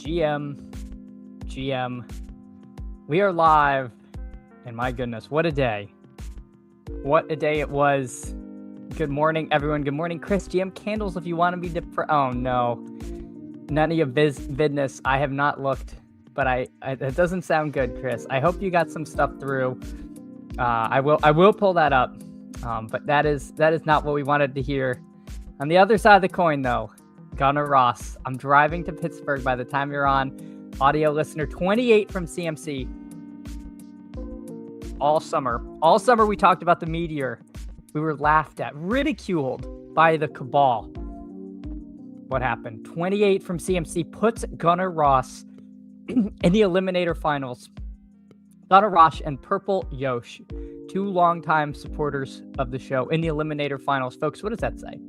GM. We are live, and my goodness, what a day. What a day it was. Good morning, everyone. Good morning, Chris. GM candles if you want to be oh, no. None of your business. I have not looked, but it doesn't sound good, Chris. I hope you got some stuff through. I will pull that up, but that is not what we wanted to hear. On the other side of the coin, though, Gunnar Ross. I'm driving to Pittsburgh by the time you're on. Audio listener 28 from CMC. All summer we talked about the meteor. We were laughed at, ridiculed by the cabal. What happened? 28 from CMC puts Gunnar Ross in the Eliminator Finals. Gunnar Ross and Purple Yosh, two longtime supporters of the show, in the Eliminator Finals. Folks, what does that say?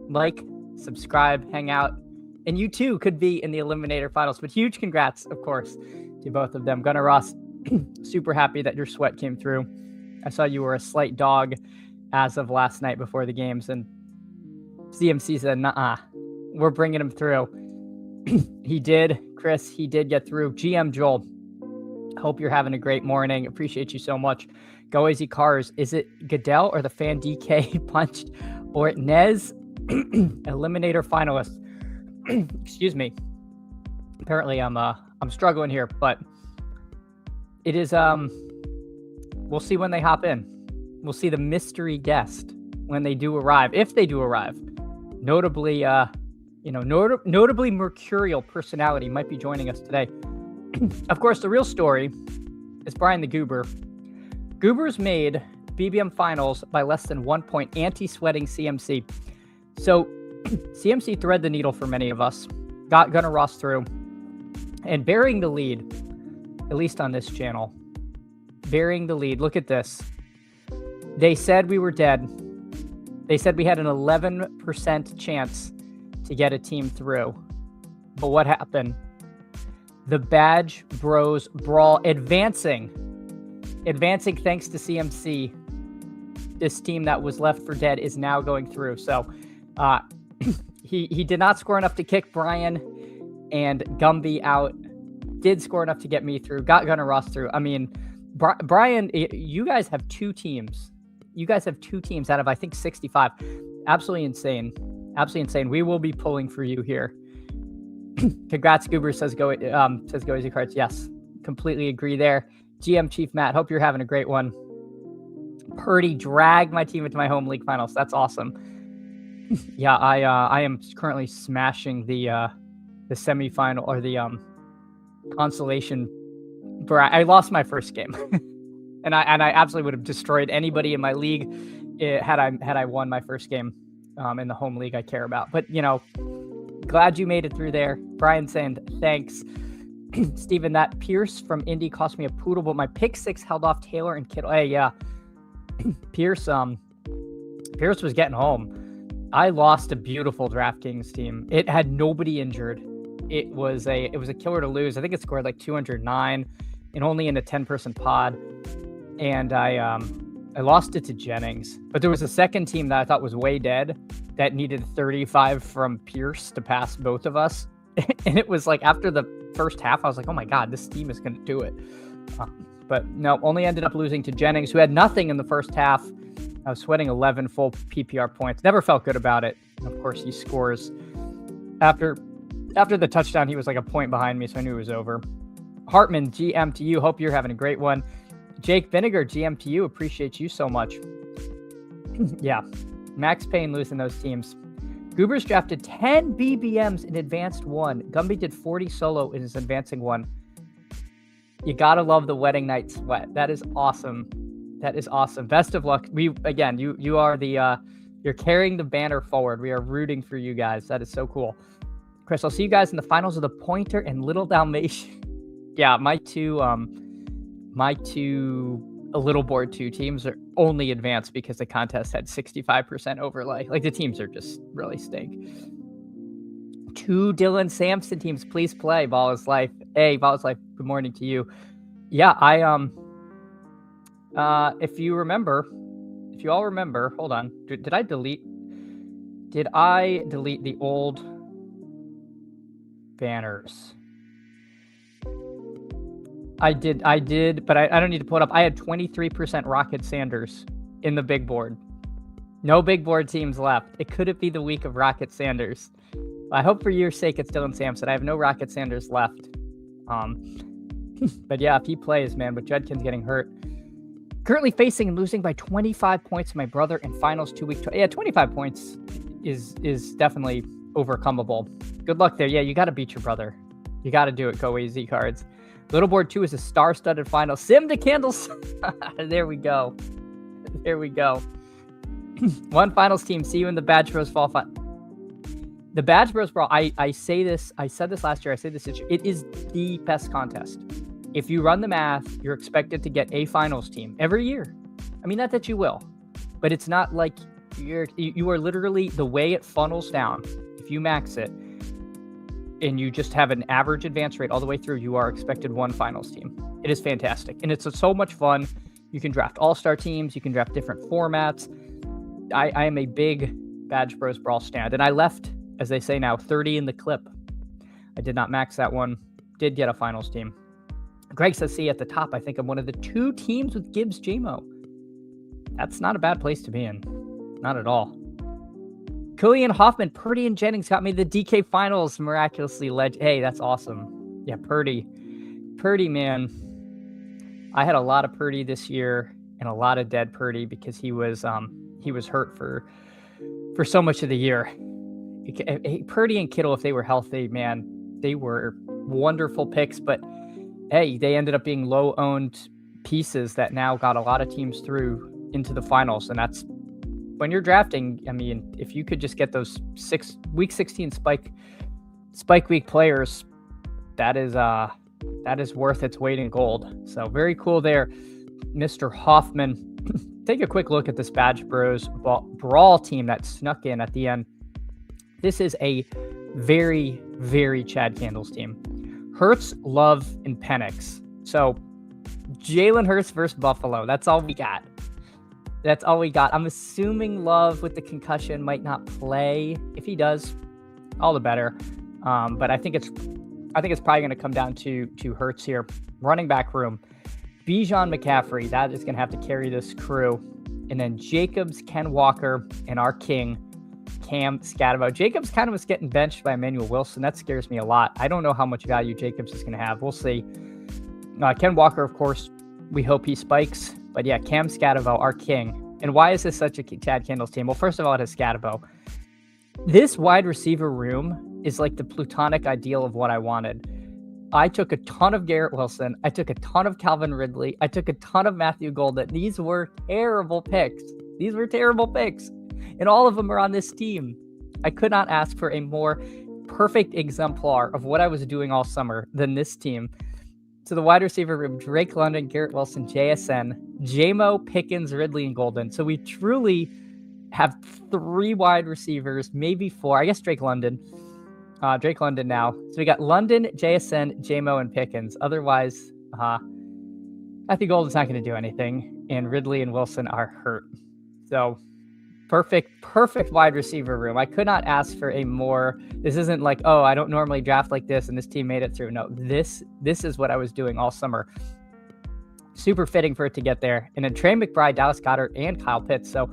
Like, subscribe, hang out, and you too could be in the Eliminator Finals. But huge congrats, of course, to both of them. Gunnar Ross, super happy that your sweat came through. I saw you were a slight dog as of last night before the games, and CMC said, nah, we're bringing him through. He did, Chris, he did get through. GM Joel, hope you're having a great morning. Appreciate you so much. Go Easy Cars. Is it Goodell or the fan DK punched or Nez? Eliminator finalist. Excuse me. Apparently I'm struggling here, but it is we'll see when they hop in. We'll see the mystery guest when they do arrive, if they do arrive. Notably notably mercurial personality might be joining us today. Of course, the real story is Brian the Goober. Goobers made BBM finals by less than 1 point, anti-sweating CMC. So CMC thread the needle for many of us, got Gunnar Ross through, and burying the lead, at least on this channel, burying the lead. Look at this. They said we were dead. They said we had an 11% chance to get a team through. But what happened? The Badge Bros Brawl advancing thanks to CMC. This team that was left for dead is now going through. So he did not score enough to kick Brian and Gumby out. Did score enough to get me through. Got Gunnar Ross through. I mean, Brian, you guys have two teams. You guys have two teams out of, I think, 65. Absolutely insane. Absolutely insane. We will be pulling for you here. Congrats, Goober, says go Easy Cards. Yes, completely agree there. GM Chief Matt, hope you're having a great one. Purdy dragged my team into my home league finals. That's awesome. Yeah, I am currently smashing the semifinal or the consolation. I lost my first game, and I absolutely would have destroyed anybody in my league had I won my first game in the home league I care about. But glad you made it through there. Brian saying thanks. Steven, that Pierce from Indy cost me a poodle, but my pick six held off Taylor and Kittle. Hey, yeah. Pierce was getting home. I lost a beautiful DraftKings team. It had nobody injured. It was a killer to lose. I think it scored like 209 and only in a 10-person pod. And I lost it to Jennings. But there was a second team that I thought was way dead that needed 35 from Pierce to pass both of us. And it was like after the first half, I was like, oh my God, this team is going to do it. But no, only ended up losing to Jennings, who had nothing in the first half. I was sweating 11 full PPR points. Never felt good about it. And of course, he scores. After the touchdown, he was like a point behind me, so I knew it was over. Hartman, GM to you. Hope you're having a great one. Jake Vinegar, GM to you. Appreciate you so much. Yeah, Max Payne losing those teams. Goobers drafted 10 BBMs in advanced one. Gumby did 40 solo in his advancing one. You gotta love the wedding night sweat. That is awesome. That is awesome. Best of luck. You are you're carrying the banner forward. We are rooting for you guys. That is so cool. Chris, I'll see you guys in the finals of the Pointer and Little Dalmatian. Yeah, my two Little Board 2 teams are only advanced because the contest had 65% overlay. Like, the teams are just really stink. 2 Dylan Sampson teams, please play. Ball is Life. Hey, Ball is Life, good morning to you. Yeah, if you all remember, hold on. Did I delete the old banners. I did, but I don't need to pull it up. I had 23% Rocket Sanders in the big board. No big board teams left. It couldn't be the week of Rocket Sanders. I hope for your sake it's Dylan Sampson. I have no Rocket Sanders left. But yeah, if he plays, man, but Judkins getting hurt. Currently facing and losing by 25 points to my brother in finals 2 weeks. Yeah, 25 points is definitely overcomeable. Good luck there. Yeah, you got to beat your brother. You got to do it, Go AZ Cards. Little board 2 is a star-studded final. Sim to Candles. There we go. There we go. One finals team. See you in the Badge Bros Fall Final. The Badge Bros Brawl, I say this, I said this last year, I say this this year, it is the best contest. If you run the math, you're expected to get a finals team every year. I mean, not that you will, but it's not like you are literally, the way it funnels down, if you max it, and you just have an average advance rate all the way through, you are expected one finals team. It is fantastic. And it's so much fun. You can draft all-star teams. You can draft different formats. I am a big Badge Bros Brawl stand. And I left, as they say now, 30 in the clip. I did not max that one. Did get a finals team. Greg says, see, at the top, I think I'm one of the 2 teams with Gibbs JMO. That's not a bad place to be in. Not at all. Killian Hoffman, Purdy, and Jennings got me the DK finals miraculously. Hey, that's awesome. Yeah, Purdy. Purdy, man. I had a lot of Purdy this year and a lot of dead Purdy because he was hurt for so much of the year. Purdy and Kittle, if they were healthy, man, they were wonderful picks. But hey, they ended up being low-owned pieces that now got a lot of teams through into the finals, and that's when you're drafting. I mean, if you could just get those week 16 spike week players, that is worth its weight in gold. So very cool there, Mr. Hoffman. Take a quick look at this Badge Bros Brawl team that snuck in at the end. This is a very, very Chad Candles team. Hurts, Love, and Penix. So Jalen Hurts versus Buffalo. That's all we got. That's all we got. I'm assuming Love with the concussion might not play. If he does, all the better. But I think it's probably going to come down to Hurts here. Running back room. Bijan McCaffrey. That is going to have to carry this crew. And then Jacobs, Ken Walker, and our king, Cam Scatabo. Jacobs kind of was getting benched by Emmanuel Wilson. That scares me a lot. I don't know how much value Jacobs is going to have. We'll see. Ken Walker, of course, we hope he spikes. But yeah, Cam Scatabo, our king. And why is this such a Chad Candles team? Well, first of all, it has Scatabo. This wide receiver room is like the plutonic ideal of what I wanted. I took a ton of Garrett Wilson. I took a ton of Calvin Ridley. I took a ton of Matthew Golden. These were terrible picks. And all of them are on this team. I could not ask for a more perfect exemplar of what I was doing all summer than this team. So the wide receiver room, Drake London, Garrett Wilson, JSN, JMO, Pickens, Ridley, and Golden. So we truly have 3 wide receivers, maybe 4. I guess Drake London now. So we got London, JSN, JMO, and Pickens. Otherwise, Matthew Golden's not going to do anything. And Ridley and Wilson are hurt. So perfect wide receiver room. I could not ask for a more. This isn't like, oh, I don't normally draft like this and this team made it through. No, this is what I was doing all summer. Super fitting for it to get there. And then Trey McBride, Dallas Goedert, and Kyle Pitts. So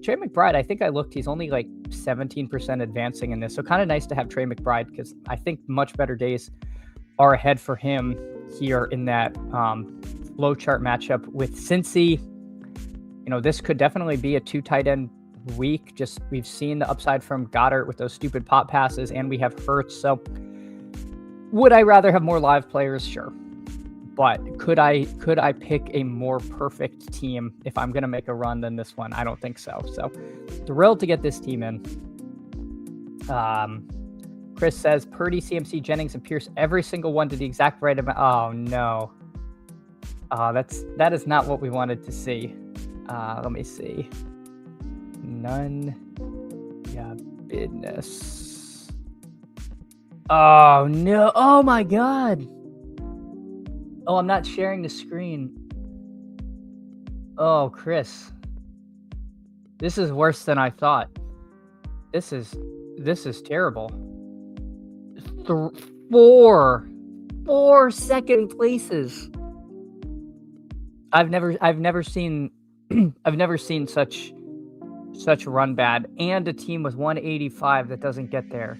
Trey McBride, I think I looked, he's only like 17% advancing in this. So kind of nice to have Trey McBride because I think much better days are ahead for him here in that low chart matchup with Cincy. You know, this could definitely be a 2 tight end week. Just we've seen the upside from Goddard with those stupid pop passes, and we have Hurts. So would I rather have more live players? Sure. But could I pick a more perfect team if I'm going to make a run than this one? I don't think so. So thrilled to get this team in. Chris says Purdy, CMC, Jennings, and Pierce, every single one to the exact right amount. Oh no. That is not what we wanted to see. Let me see. None. Yeah, business. Oh no. Oh my God. Oh, I'm not sharing the screen. Oh, Chris. This is worse than I thought. This is terrible. Four second places. I've never seen I've never seen such run bad, and a team with 185 that doesn't get there.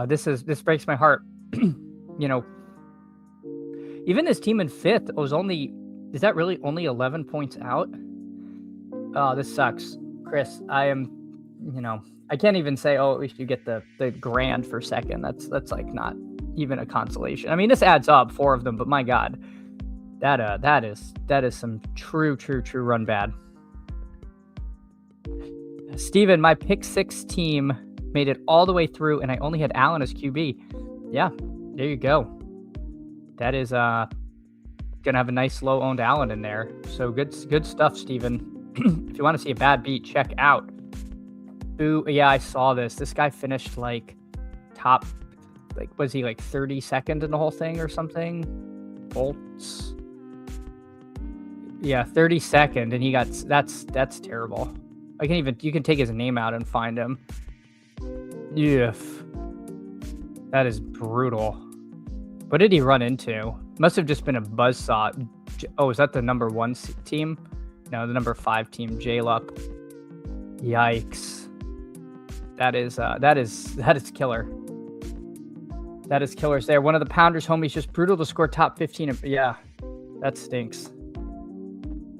This breaks my heart. You know, even this team in 5th was is that really only 11 points out? Oh, this sucks. Chris, I can't even say, oh, at least you get the grand for second. That's like not even a consolation. I mean, this adds up, 4 of them, but my God, that is some true run bad. Steven, my pick 6 team made it all the way through, and I only had Allen as QB. Yeah, there you go. That is gonna have a nice low-owned Allen in there. So good stuff, Steven. If you want to see a bad beat, check out. Boo, yeah, I saw this. This guy finished top, was he 32nd in the whole thing or something? Bolts. Yeah, 32nd, and he got that's terrible. You can take his name out and find him. Yeah, that is brutal. What did he run into? Must have just been a buzzsaw. Oh, is that the number 1 team? No, the number 5 team, J-Lup. Yikes. That is killer. That is killers there. One of the Pounders homies just brutal to score top 15. Yeah, that stinks.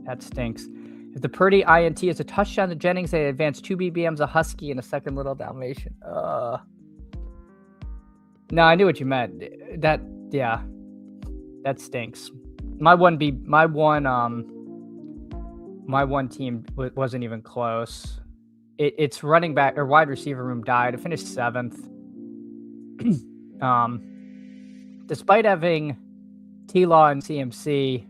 That stinks. If the Purdy INT is a touchdown to Jennings, they advance 2 BBMs, a Husky, and a second little Dalmatian. No, I knew what you meant. That stinks. My one team wasn't even close. Its running back or wide receiver room died. It finished 7th. Despite having T-Law and CMC,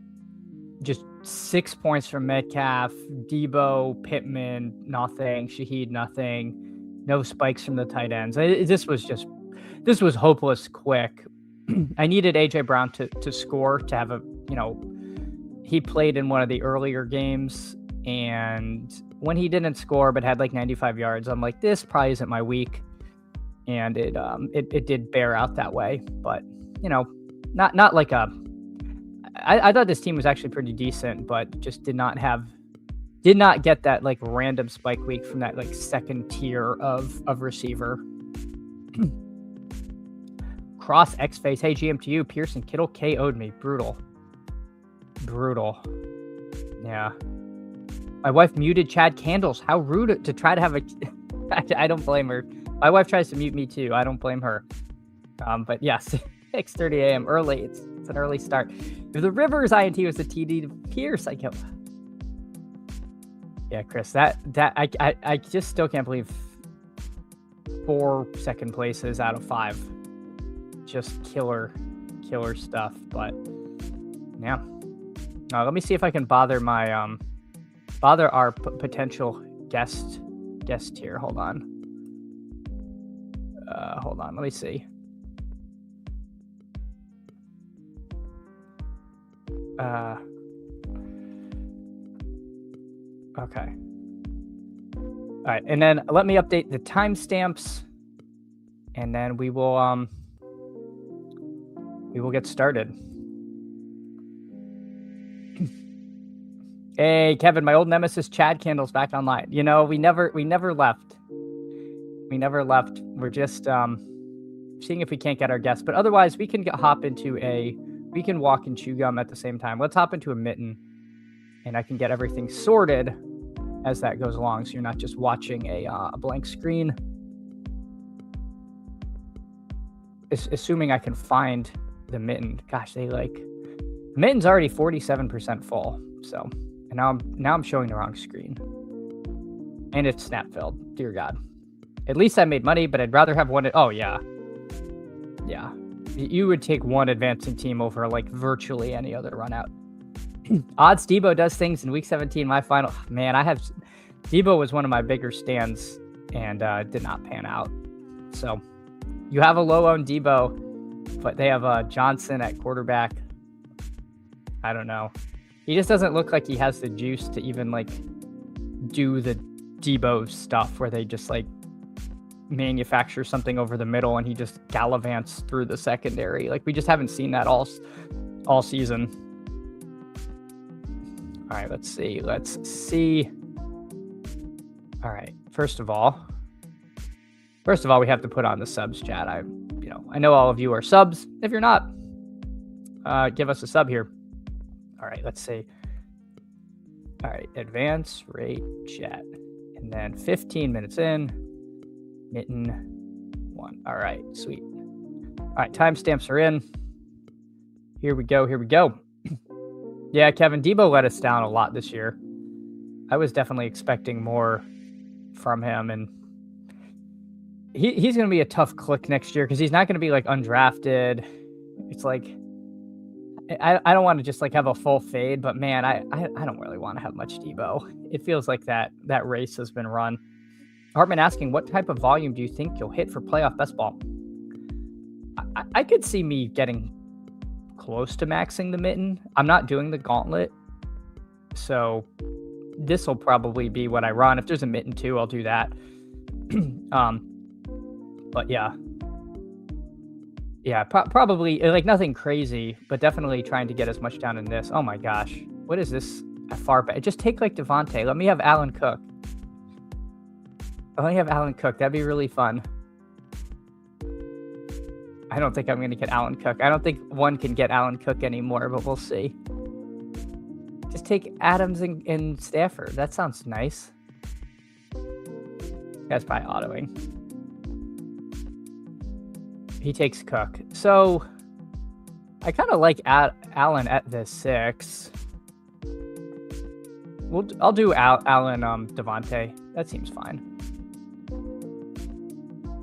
just 6 points from Metcalf, Debo, Pittman, nothing. Shaheed, nothing. No spikes from the tight ends. This was hopeless quick. I needed AJ Brown to score, to have he played in one of the earlier games, and when he didn't score but had 95 yards, I'm like, this probably isn't my week. And it did bear out that way, but not like I thought this team was actually pretty decent, but just did not get that random spike week from that second tier of receiver. Cross X-Face. Hey, GM to you. Pearson Kittle KO'd me. Brutal. Yeah. My wife muted Chad Candles. How rude to try to have a... I don't blame her. My wife tries to mute me too. I don't blame her. But yes, 6:30 a.m. early. It's an early start. If the Rivers INT was a TD to Pierce, I kill. Yeah, Chris, that I just still can't believe 4 second places out of 5. Just killer stuff. But yeah, let me see if I can bother our potential guest here. Hold on. Let me see. Okay. All right, and then let me update the timestamps, and then we will get started. Hey, Kevin, my old nemesis Chad Candle's back online. We never left. We're just seeing if we can't get our guests, but otherwise we can we can walk and chew gum at the same time. Let's hop into a Mitten, and I can get everything sorted as that goes along, so you're not just watching a blank screen. Assuming I can find the Mitten. Gosh, Mitten's already 47% full. So, and now I'm showing the wrong screen, and it's snap filled. Dear God. At least I made money, but I'd rather have one. Oh yeah. You would take one advancing team over virtually any other run out. Odds Debo does things in week 17. My final, man, Debo was one of my bigger stands and did not pan out. So you have a low owned Debo, but they have Johnson at quarterback. I don't know. He just doesn't look like he has the juice to even do the Debo stuff where they just manufacture something over the middle and he just gallivants through the secondary. Like, we just haven't seen that all season. All right, let's see. All right, first of all, we have to put on the subs chat. I know all of you are subs. If you're not, give us a sub here. All right, let's see. All right, advance rate chat. And then 15 minutes in, Mitten 1. All right, sweet. All right, timestamps are in. Here we go. Yeah, Kevin, Debo let us down a lot this year. I was definitely expecting more from him, and he's going to be a tough click next year because he's not going to be like undrafted. It's like, I don't want to just like have a full fade, but man, I don't really want to have much Debo. It feels like that race has been run. Hartman asking, what type of volume do you think you'll hit for playoff best ball? I could see me getting close to maxing the Mitten. I'm not doing the gauntlet, so this will probably be what I run. If there's a Mitten 2, I'll do that. But yeah, probably like nothing crazy, but definitely trying to get as much down in this. Oh my gosh, what is this? A far back? Just take like Devontae. Let me have Allen Cook. That'd be really fun. I don't think I'm going to get Allen Cook. I don't think one can get Allen Cook anymore, but we'll see. Just take Adams and Stafford. That sounds nice. That's probably autoing. He takes Cook. So I kind of like Allen at the 6. I'll do Allen Devontae. That seems fine.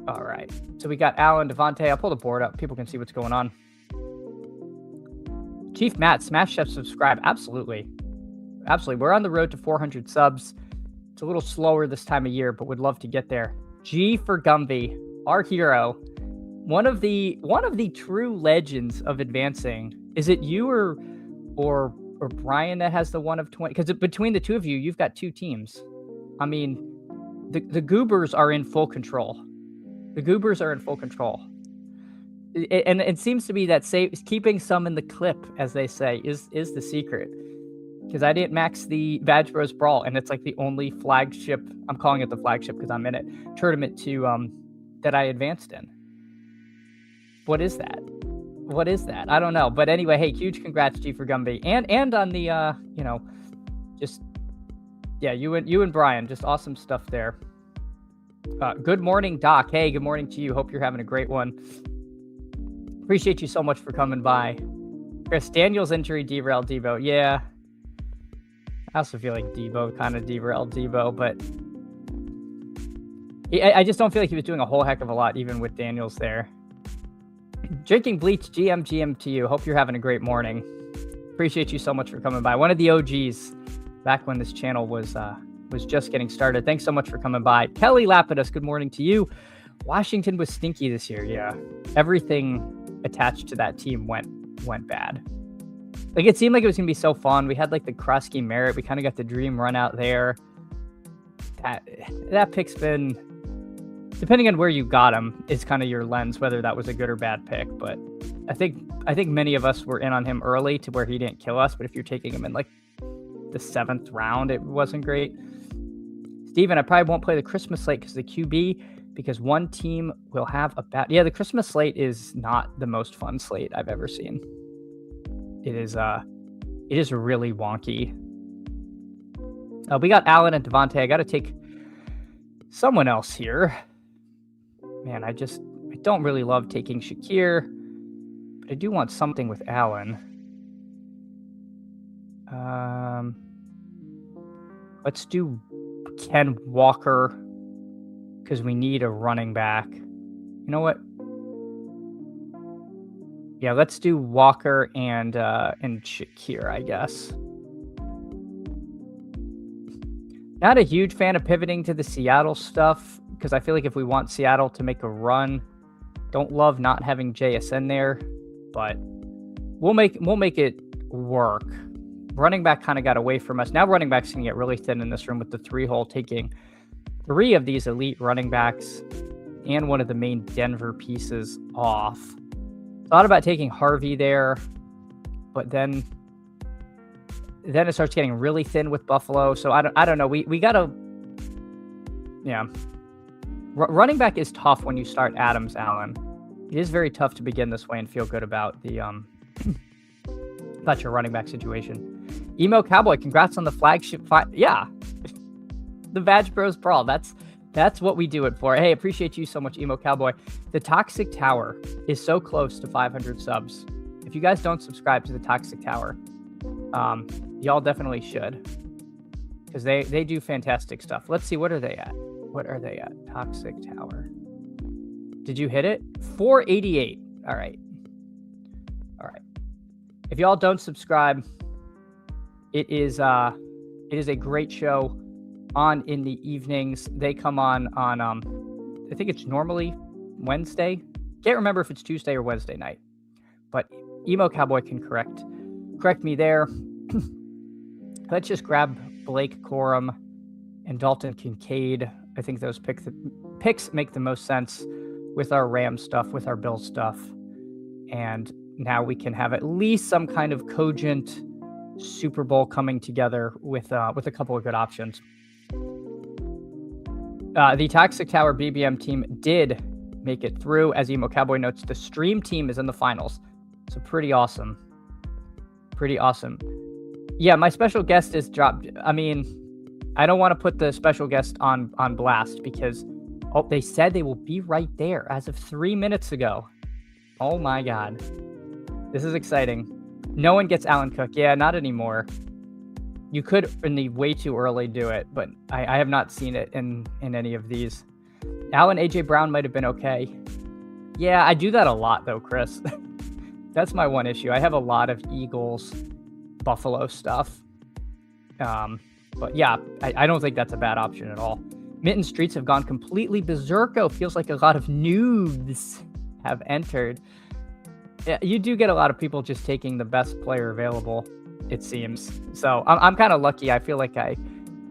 All right. So we got Allen, Devontae. I'll pull the board up. People can see what's going on. Chief Matt, smash chef, subscribe. Absolutely. We're on the road to 400 subs. It's a little slower this time of year, but would love to get there. G for Gumby, our hero. One of the true legends of advancing. Is it you or Brian that has the 1 of 20? Because between the two of you, you've got 2 teams. I mean, the Goobers are in full control. And it seems to be that keeping some in the clip, as they say, is the secret. Because I didn't max the Badge Bros Brawl, and it's like the only flagship, I'm calling it the flagship because I'm in it, tournament that I advanced in. What is that? I don't know. But anyway, hey, huge congrats, G for Gumby. And on the, you and Brian, just awesome stuff there. Good morning, Doc. Hey, good morning to you. Hope you're having a great one. Appreciate you so much for coming by. Chris, Daniel's injury derailed Debo. Yeah. I also feel like Debo kind of derailed Debo, but I just don't feel like he was doing a whole heck of a lot, even with Daniels there. Drinking Bleach, GM to you. Hope you're having a great morning. Appreciate you so much for coming by. One of the OGs back when this channel was just getting started. Thanks so much for coming by. Kelly Lapidus, good morning to you. Washington was stinky this year. Yeah. Everything attached to that team went bad. Like, it seemed like it was going to be so fun. We had like the Krusky Merritt. We kind of got the dream run out there. That pick's been, depending on where you got him, is kind of your lens, whether that was a good or bad pick. But I think many of us were in on him early to where he didn't kill us. But if you're taking him in like the 7th round, it wasn't great. Steven, I probably won't play the Christmas slate because the QB, because one team will have a bad. Yeah, the Christmas slate is not the most fun slate I've ever seen. It is really wonky. We got Allen and Devontae. I got to take someone else here. Man, I don't really love taking Shakir, but I do want something with Allen. Let's do Ken Walker because we need a running back. You know what? Yeah, let's do Walker and Shakir, I guess. Not a huge fan of pivoting to the Seattle stuff because I feel like if we want Seattle to make a run, don't love not having JSN there, but we'll make it work. Running back kind of got away from us. Now running backs can get really thin in this room with the 3-hole taking 3 of these elite running backs and one of the main Denver pieces off. Thought about taking Harvey there, but then it starts getting really thin with Buffalo. So I don't know. We gotta, yeah. Running back is tough when you start Adams Allen. It is very tough to begin this way and feel good about the about your running back situation. Emo Cowboy, congrats on the flagship. Yeah, the Badge Bros Brawl. That's what we do it for. Hey, appreciate you so much, Emo Cowboy. The Toxic Tower is so close to 500 subs. If you guys don't subscribe to the Toxic Tower, y'all definitely should, because they do fantastic stuff. Let's see, what are they at? What are they at? Toxic Tower. Did you hit it? 488. All right. If y'all don't subscribe, it is a great show on in the evenings. They come on I think it's normally Wednesday. Can't remember if it's Tuesday or Wednesday night, but Emo Cowboy can correct me there. Let's just grab Blake Corum and Dalton Kincaid. I think those picks make the most sense with our Rams stuff, with our Bills stuff. And now we can have at least some kind of cogent Super Bowl coming together with a couple of good options. The Toxic Tower BBM team did make it through. As Emo Cowboy notes, the stream team is in the finals. So pretty awesome. Yeah, my special guest is dropped. I mean, I don't want to put the special guest on blast because they said they will be right there as of 3 minutes ago. Oh my God. This is exciting. No one gets Alan Cook. Yeah, not anymore. You could in the way too early do it, but I have not seen it in any of these. Allen AJ Brown might have been okay. Yeah, I do that a lot though, Chris. That's my one issue. I have a lot of Eagles, Buffalo stuff. But yeah, I don't think that's a bad option at all. Mitten streets have gone completely berserko. Feels like a lot of noobs have entered. Yeah, you do get a lot of people just taking the best player available, it seems. So I'm kind of lucky. I feel like I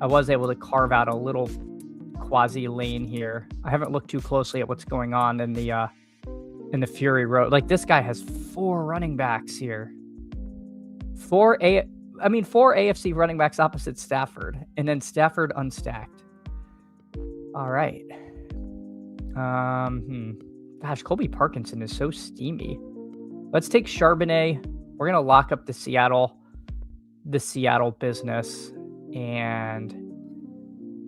was able to carve out a little quasi lane here. I haven't looked too closely at what's going on in the Fury Road. Like, this guy has 4 running backs here. 4 AFC running backs opposite Stafford, and then Stafford unstacked. All right. Gosh, Colby Parkinson is so steamy. Let's take Charbonnet. We're gonna lock up the Seattle business, and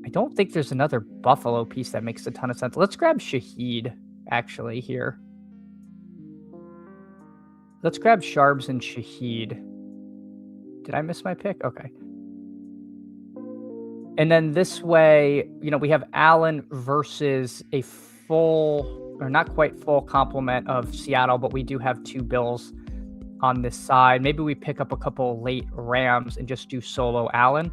I don't think there's another Buffalo piece that makes a ton of sense. Let's grab Shaheed actually here. Let's grab Sharbs and Shaheed. Did I miss my pick? Okay. And then this way, we have Allen versus a full, or not quite full complement of Seattle, but we do have 2 Bills on this side. Maybe we pick up a couple late Rams and just do solo Allen.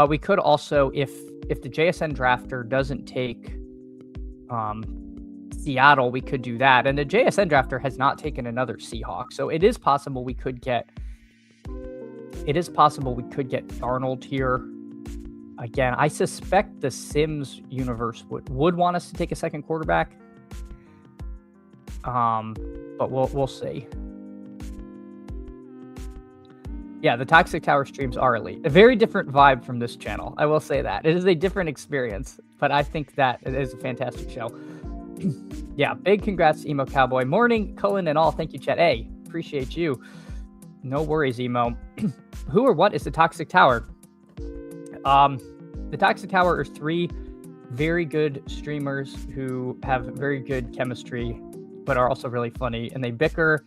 We could also, if the JSN drafter doesn't take Seattle, we could do that. And the JSN drafter has not taken another Seahawk, so it is possible we could get Darnold here. Again, I suspect the Sims universe would want us to take a second quarterback. But we'll see. Yeah, the Toxic Tower streams are elite. A very different vibe from this channel. I will say that. It is a different experience, but I think that it is a fantastic show. Yeah, big congrats, Emo Cowboy. Morning, Cullen and all. Thank you, chat. Hey, appreciate you. No worries, Emo. Who or what is the Toxic Tower? The Toxic Tower are 3 very good streamers who have very good chemistry, but are also really funny, and they bicker.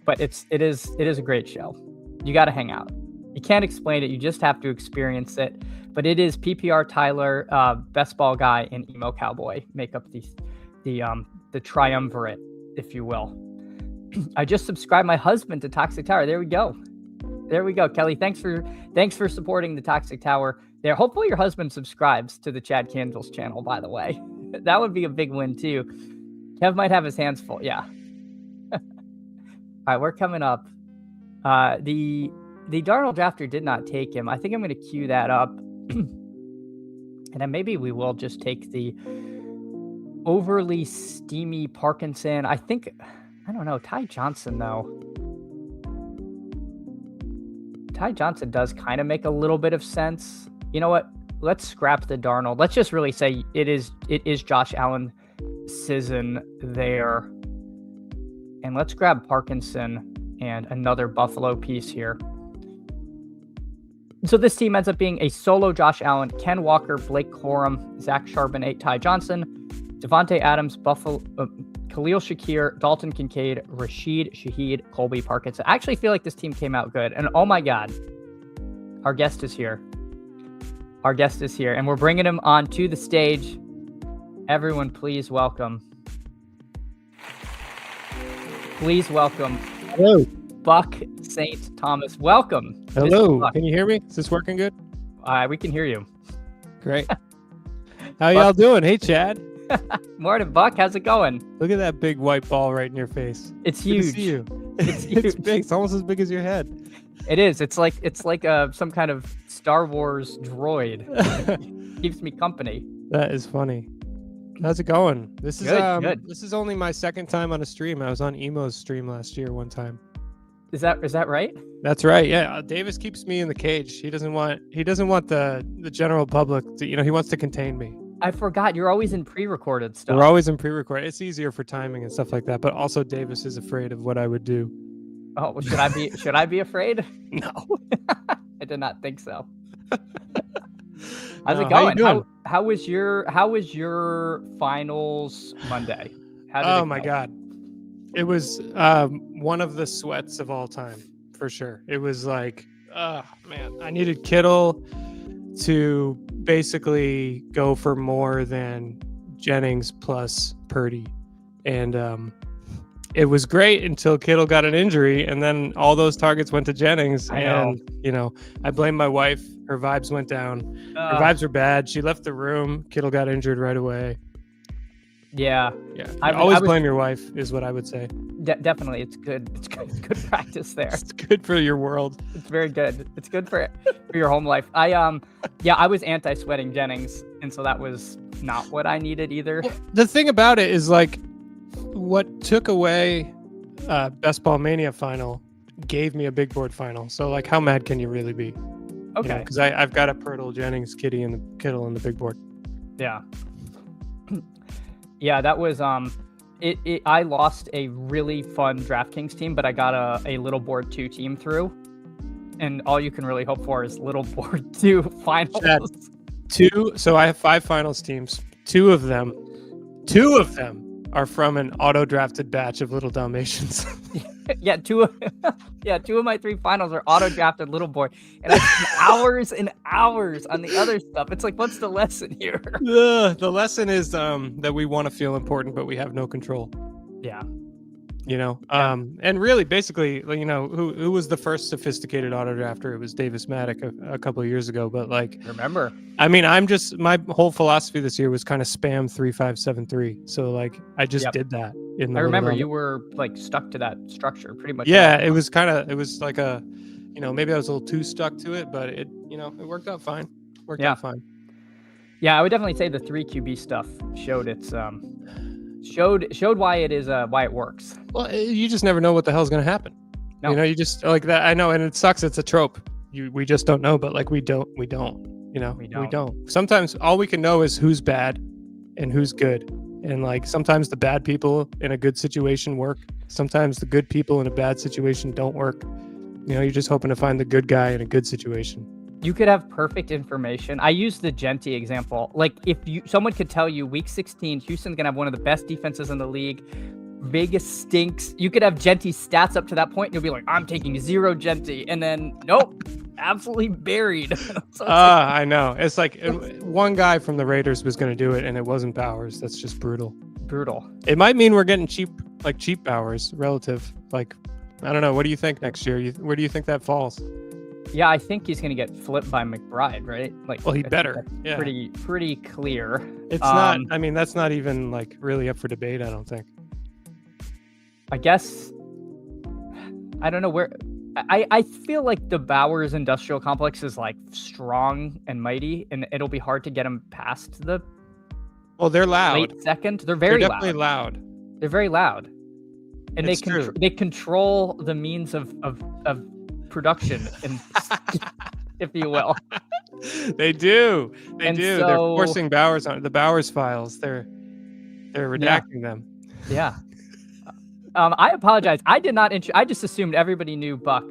But it is a great show. You got to hang out. You can't explain it. You just have to experience it. But it is PPR Tyler, Best Ball Guy, and Emo Cowboy make up the triumvirate, if you will. I just subscribed my husband to Toxic Tower. There we go. Kelly. Thanks for supporting the Toxic Tower there. Hopefully your husband subscribes to the Chad Candles channel, by the way. That would be a big win too. Kev might have his hands full. Yeah. All right, we're coming up. The Darnold drafter did not take him. I think I'm going to queue that up. And then maybe we will just take the overly steamy Parkinson. I don't know. Ty Johnson, though. Ty Johnson does kind of make a little bit of sense. You know what? Let's scrap the Darnold. Let's just really say it is Josh Allen season there. And let's grab Parkinson and another Buffalo piece here. So this team ends up being a solo Josh Allen, Ken Walker, Blake Corum, Zach Charbonnet, Ty Johnson, Devontae Adams, Buffalo, Khalil Shakir, Dalton Kincaid, Rashid Shaheed, Colby Parkinson. I actually feel like this team came out good. And oh my God, our guest is here. Our guest is here, and we're bringing him on to the stage. Everyone, please welcome. Please welcome. Hello. Buck St. Thomas. Welcome. Hello. Can you hear me? Is this working good? We can hear you. Great. How y'all doing? Hey, Chad. Morning, Buck. How's it going? Look at that big white ball right in your face. It's Good huge. to see you. It's huge. It's big. It's almost as big as your head. It is. It's like some kind of Star Wars droid. Keeps me company. That is funny. How's it going? This is good. This is only my second time on a stream. I was on Emo's stream last year one time. Is that right? That's right. Yeah. Davis keeps me in the cage. He doesn't want the general public to, he wants to contain me. I forgot. You're always in pre-recorded stuff. We're always in pre-record. It's easier for timing and stuff like that. But also Davis is afraid of what I would do. Oh, should I be afraid? No. I did not think so. How's No, it going? how you doing? How was your finals Monday? How did it Oh go? my God. It was one of the sweats of all time, for sure. It was like, man, I needed Kittle to basically go for more than Jennings plus Purdy. And it was great until Kittle got an injury, and then all those targets went to Jennings. I know. And, I blame my wife. Her vibes went down. Her vibes were bad. She left the room. Kittle got injured right away. Yeah. Yeah. I always was- blame your wife is what I would say. Definitely. It's good. It's good practice there. It's good for your world. It's very good. It's good for your home life. I was anti-sweating Jennings, and so that was not what I needed either. The thing about it is, like, what took away Best Ball Mania final gave me a big board final. So, like, how mad can you really be? Okay. Because I've got a Pirtle, Jennings, Kitty, and the Kittle in the big board. Yeah. Yeah, that was I lost a really fun DraftKings team, but I got a little board 2 team through. And all you can really hope for is little board 2 finals. Chad. So I have 5 finals teams. Two of them are from an auto-drafted batch of little Dalmatians. Yeah, two of my 3 finals are auto drafted little boy, and I spent hours and hours on the other stuff. It's like, what's the lesson here? The lesson is that we want to feel important, but we have no control. Yeah. And really, basically, who was the first sophisticated auto drafter? It was Davis Maddock a couple of years ago. But, like, Remember? I mean, my whole philosophy this year was kind of spam 3-5-7-3. So, like, I just did that. I remember you were, like, stuck to that structure pretty much. Yeah, it was like a, maybe I was a little too stuck to it, but it worked out fine. Out fine. Yeah, I would definitely say the 3 QB stuff showed its showed why it is why it works. Well, you just never know what the hell's going to happen. No. You just like that. I know, and it sucks. It's a trope. We just don't know, but, like, we don't. We don't. Sometimes all we can know is who's bad and who's good. And, like, sometimes the bad people in a good situation work. Sometimes the good people in a bad situation don't work. You're just hoping to find the good guy in a good situation. You could have perfect information. I use the Genty example. Like, if someone could tell you week 16, Houston's going to have one of the best defenses in the league. Vegas stinks. You could have Genty's stats up to that point, and you'll be like, I'm taking 0 Genty. And then, nope, absolutely buried. So I know. It's like one guy from the Raiders was going to do it, and it wasn't Bowers. That's just brutal. It might mean we're getting cheap Bowers relative. Like, I don't know. What do you think next year? Where do you think that falls? Yeah, I think he's going to get flipped by McBride, right? Like, well, he better. Yeah. Pretty clear. It's not. I mean, that's not even, like, really up for debate, I don't think. I guess. I don't know where. I feel like the Bowers industrial complex is, like, strong and mighty, and it'll be hard to get him past the Well, they're loud. late second. They're They're very definitely loud. They're very loud, and It's true. they control the means of production, and if you will. They do. They And do. so, They're forcing Bowers on the Bowers files. They're redacting them. Yeah. I apologize. I did not. I just assumed everybody knew Buck.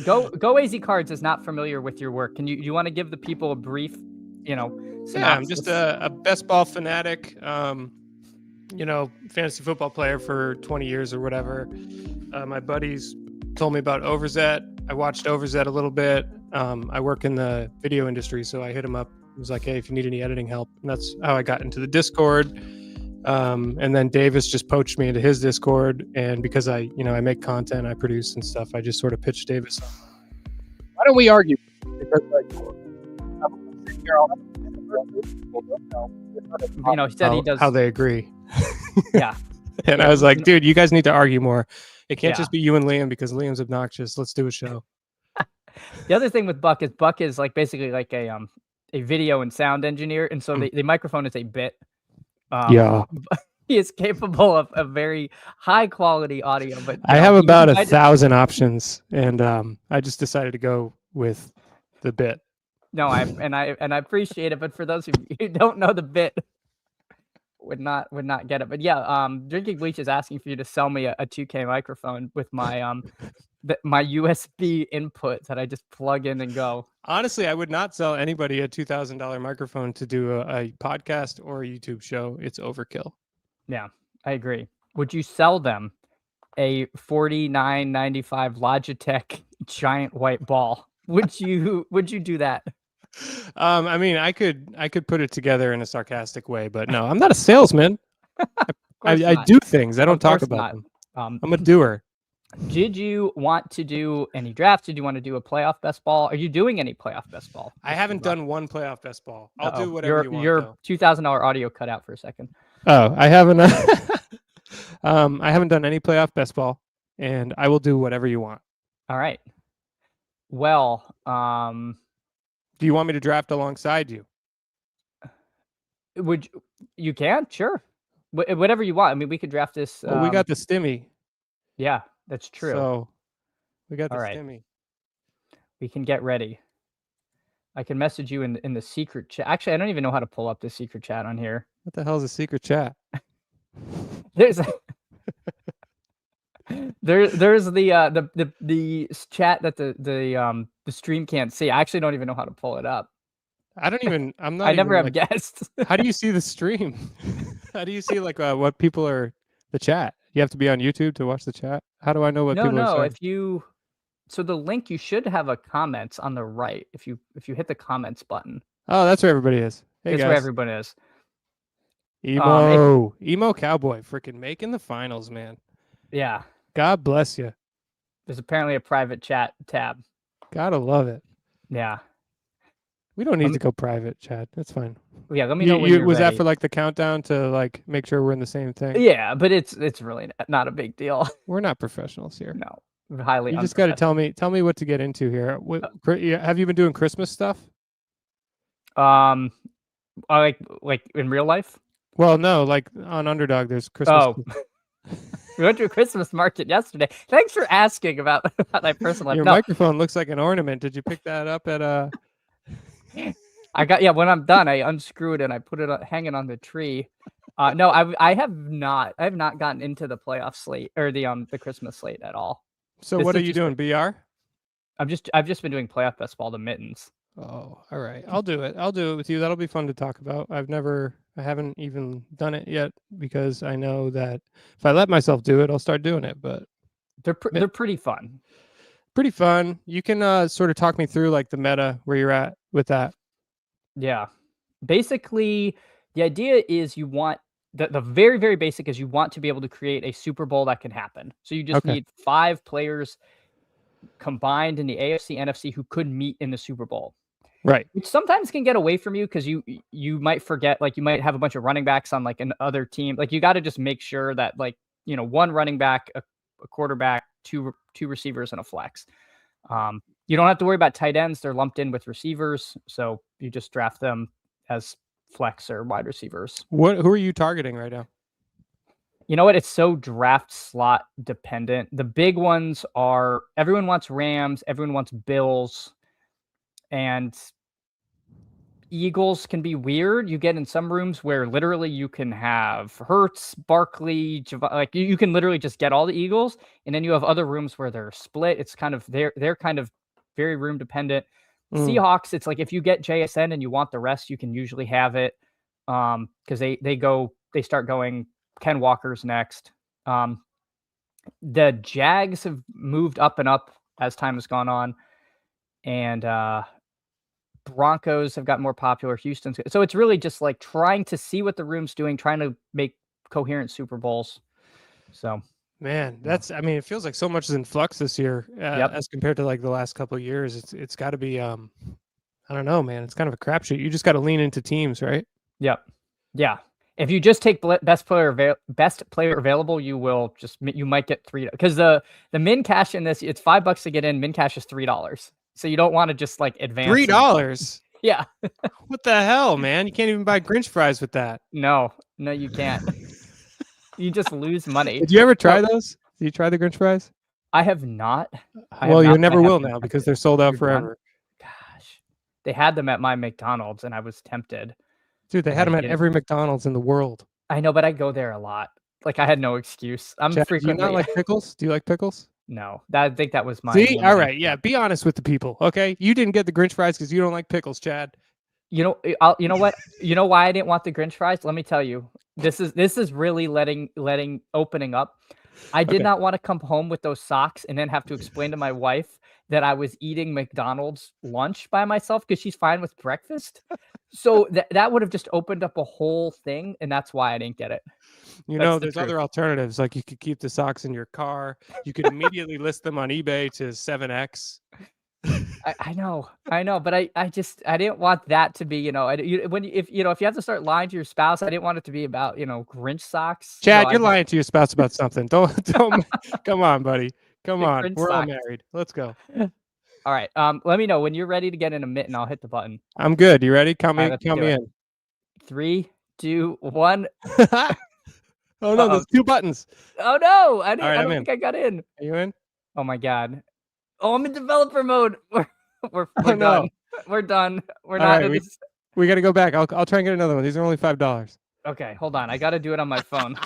Go AZ Cards is not familiar with your work. Can you want to give the people a brief, synopsis? Yeah, I'm just a best ball fanatic. Fantasy football player for 20 years or whatever. My buddies told me about Overzet. I watched Overzet a little bit. I work in the video industry, so I hit him up. He was like, hey, if you need any editing help. And that's how I got into the Discord. And then Davis just poached me into his Discord. And because I make content, I produce and stuff, I just sort of pitched Davis. Why don't we argue? Because he said he does how they agree. Yeah. And I was like, dude, you guys need to argue more. It can't just be you and Liam because Liam's obnoxious. Let's do a show. The other thing with Buck is like basically like a video and sound engineer, and so the microphone is a bit. Yeah, he is capable of a very high quality audio. But I have about 1,000 options, and I just decided to go with the bit. No, I appreciate it, but for those who don't know the bit, would not get it. But yeah, Drinking Bleach is asking for you to sell me a 2K microphone with my my USB input that I just plug in and go. Honestly, I would not sell anybody a $2,000 microphone to do a podcast or a YouTube show. It's overkill. Yeah, I agree. Would you sell them a $49.95 Logitech giant white ball? Would you do that? I mean, I could put it together in a sarcastic way, but no, I'm not a salesman. I do things. I don't talk about them. I'm a doer. Did you want to do any drafts? Did you want to do a playoff best ball? Are you doing any playoff best ball? I haven't done one playoff best ball. I'll do whatever you want. Your $2,000 audio cut out for a second. Oh, I haven't. I haven't done any playoff best ball, and I will do whatever you want. All right. Well, do you want me to draft alongside you? You can? Sure. Whatever you want. I mean, we could draft this. Well, we got the stimmy. Yeah, that's true. So we got the stimmy. We can get ready. I can message you in the secret chat. Actually, I don't even know how to pull up the secret chat on here. What the hell is a secret chat? There's there's the chat that the stream can't see. I actually don't even know how to pull it up. I'm not. I never have guests. How do you see the stream? How do you see what people are the chat? You have to be on YouTube to watch the chat. How do I know what people are saying? So the link, you should have a comments on the right. If you hit the comments button. Oh, that's where everybody is. Hey, that's guys. Where everybody is. Emo Cowboy, freaking making the finals, man. Yeah. God bless you. There's apparently a private chat tab. Gotta love it. Yeah. We don't need to go private, Chad. That's fine. Yeah, let me know when you're was ready. That for like the countdown to make sure we're in the same thing? Yeah, but it's really not a big deal. We're not professionals here. No, highly. You just got to tell me what to get into here. Have you been doing Christmas stuff? Like in real life? Well, no, like on Underdog, there's Christmas. Oh. We went to a Christmas market yesterday. Thanks for asking about my personal life. Your microphone looks like an ornament. Did you pick that up at when I'm done, I unscrew it and I put it hanging on the tree. No, I have not gotten into the playoff slate or the Christmas slate at all. So what are you doing? BR? I've just been doing playoff best ball, the Mittens. Oh, all right. I'll do it with you. That'll be fun to talk about. I haven't even done it yet because I know that if I let myself do it, I'll start doing it. But they're pretty fun. Pretty fun. You can sort of talk me through like the meta where you're at with that. Yeah. Basically, the idea is you want the very, very basic is you want to be able to create a Super Bowl that can happen. So you just need 5 players combined in the AFC, NFC who could meet in the Super Bowl. Right. Which sometimes can get away from you because you might forget, like you might have a bunch of running backs on like another team. Like you got to just make sure that one running back, a quarterback, two receivers, and a flex. You don't have to worry about tight ends. They're lumped in with receivers. So you just draft them as flex or wide receivers. Who are you targeting right now? You know what? It's so draft slot dependent. The big ones are everyone wants Rams, everyone wants Bills, and Eagles can be weird. You get in some rooms where literally you can have Hurts, Barkley, like you can literally just get all the Eagles, and then you have other rooms where they're split. It's kind of they're kind of very room dependent. Seahawks, it's like if you get JSN and you want the rest, you can usually have it. Because they start going Ken Walker's next. The Jags have moved up and up as time has gone on, and Broncos have gotten more popular. Houston's so it's really just like trying to see what the room's doing, trying to make coherent Super Bowls. So, man, I mean, it feels like so much is in flux this year as compared to like the last couple of years. It's got to be I don't know, man. It's kind of a crapshoot. You just got to lean into teams, right? Yep. Yeah. If you just take best player available, you might get $3 because the min cash in this, it's $5 to get in. Min cash is $3. So you don't want to just like advance. $3? Yeah. What the hell, man? You can't even buy Grinch fries with that. No, you can't. You just lose money. Did you ever try those? Did you try the Grinch fries? I have not. Well, you never will now because they're sold out forever. Gosh, they had them at my McDonald's and I was tempted. Dude, they had them at every McDonald's in the world. I know, but I go there a lot. Like I had no excuse. Chad, do you not like pickles? Do you like pickles? No, I think that was my. See, all right, yeah. Be honest with the people, okay? You didn't get the Grinch fries because you don't like pickles, Chad. You know what? You know why I didn't want the Grinch fries? Let me tell you. This is really opening up. I did not want to come home with those socks and then have to explain to my wife that I was eating McDonald's lunch by myself because she's fine with breakfast. So that would have just opened up a whole thing, and that's why I didn't get it. There's other alternatives. Like you could keep the socks in your car. You could immediately list them on eBay to 7x. I know, but I didn't want that to be, if you have to start lying to your spouse, I didn't want it to be about, Grinch socks. Chad, you're lying to your spouse about something. Don't come on, buddy. Come on. We're all married. Let's go. All right. Let me know when you're ready to get in a mitten. I'll hit the button. I'm good. You ready? Count me in. 3, 2, 1. Oh no, there's 2 buttons. Oh no, I don't think I got in. Are you in? Oh my god. Oh, I'm in developer mode. We're done. No. We're done. We're not in this. We got to go back. I'll try and get another one. These are only $5. Okay, hold on. I got to do it on my phone.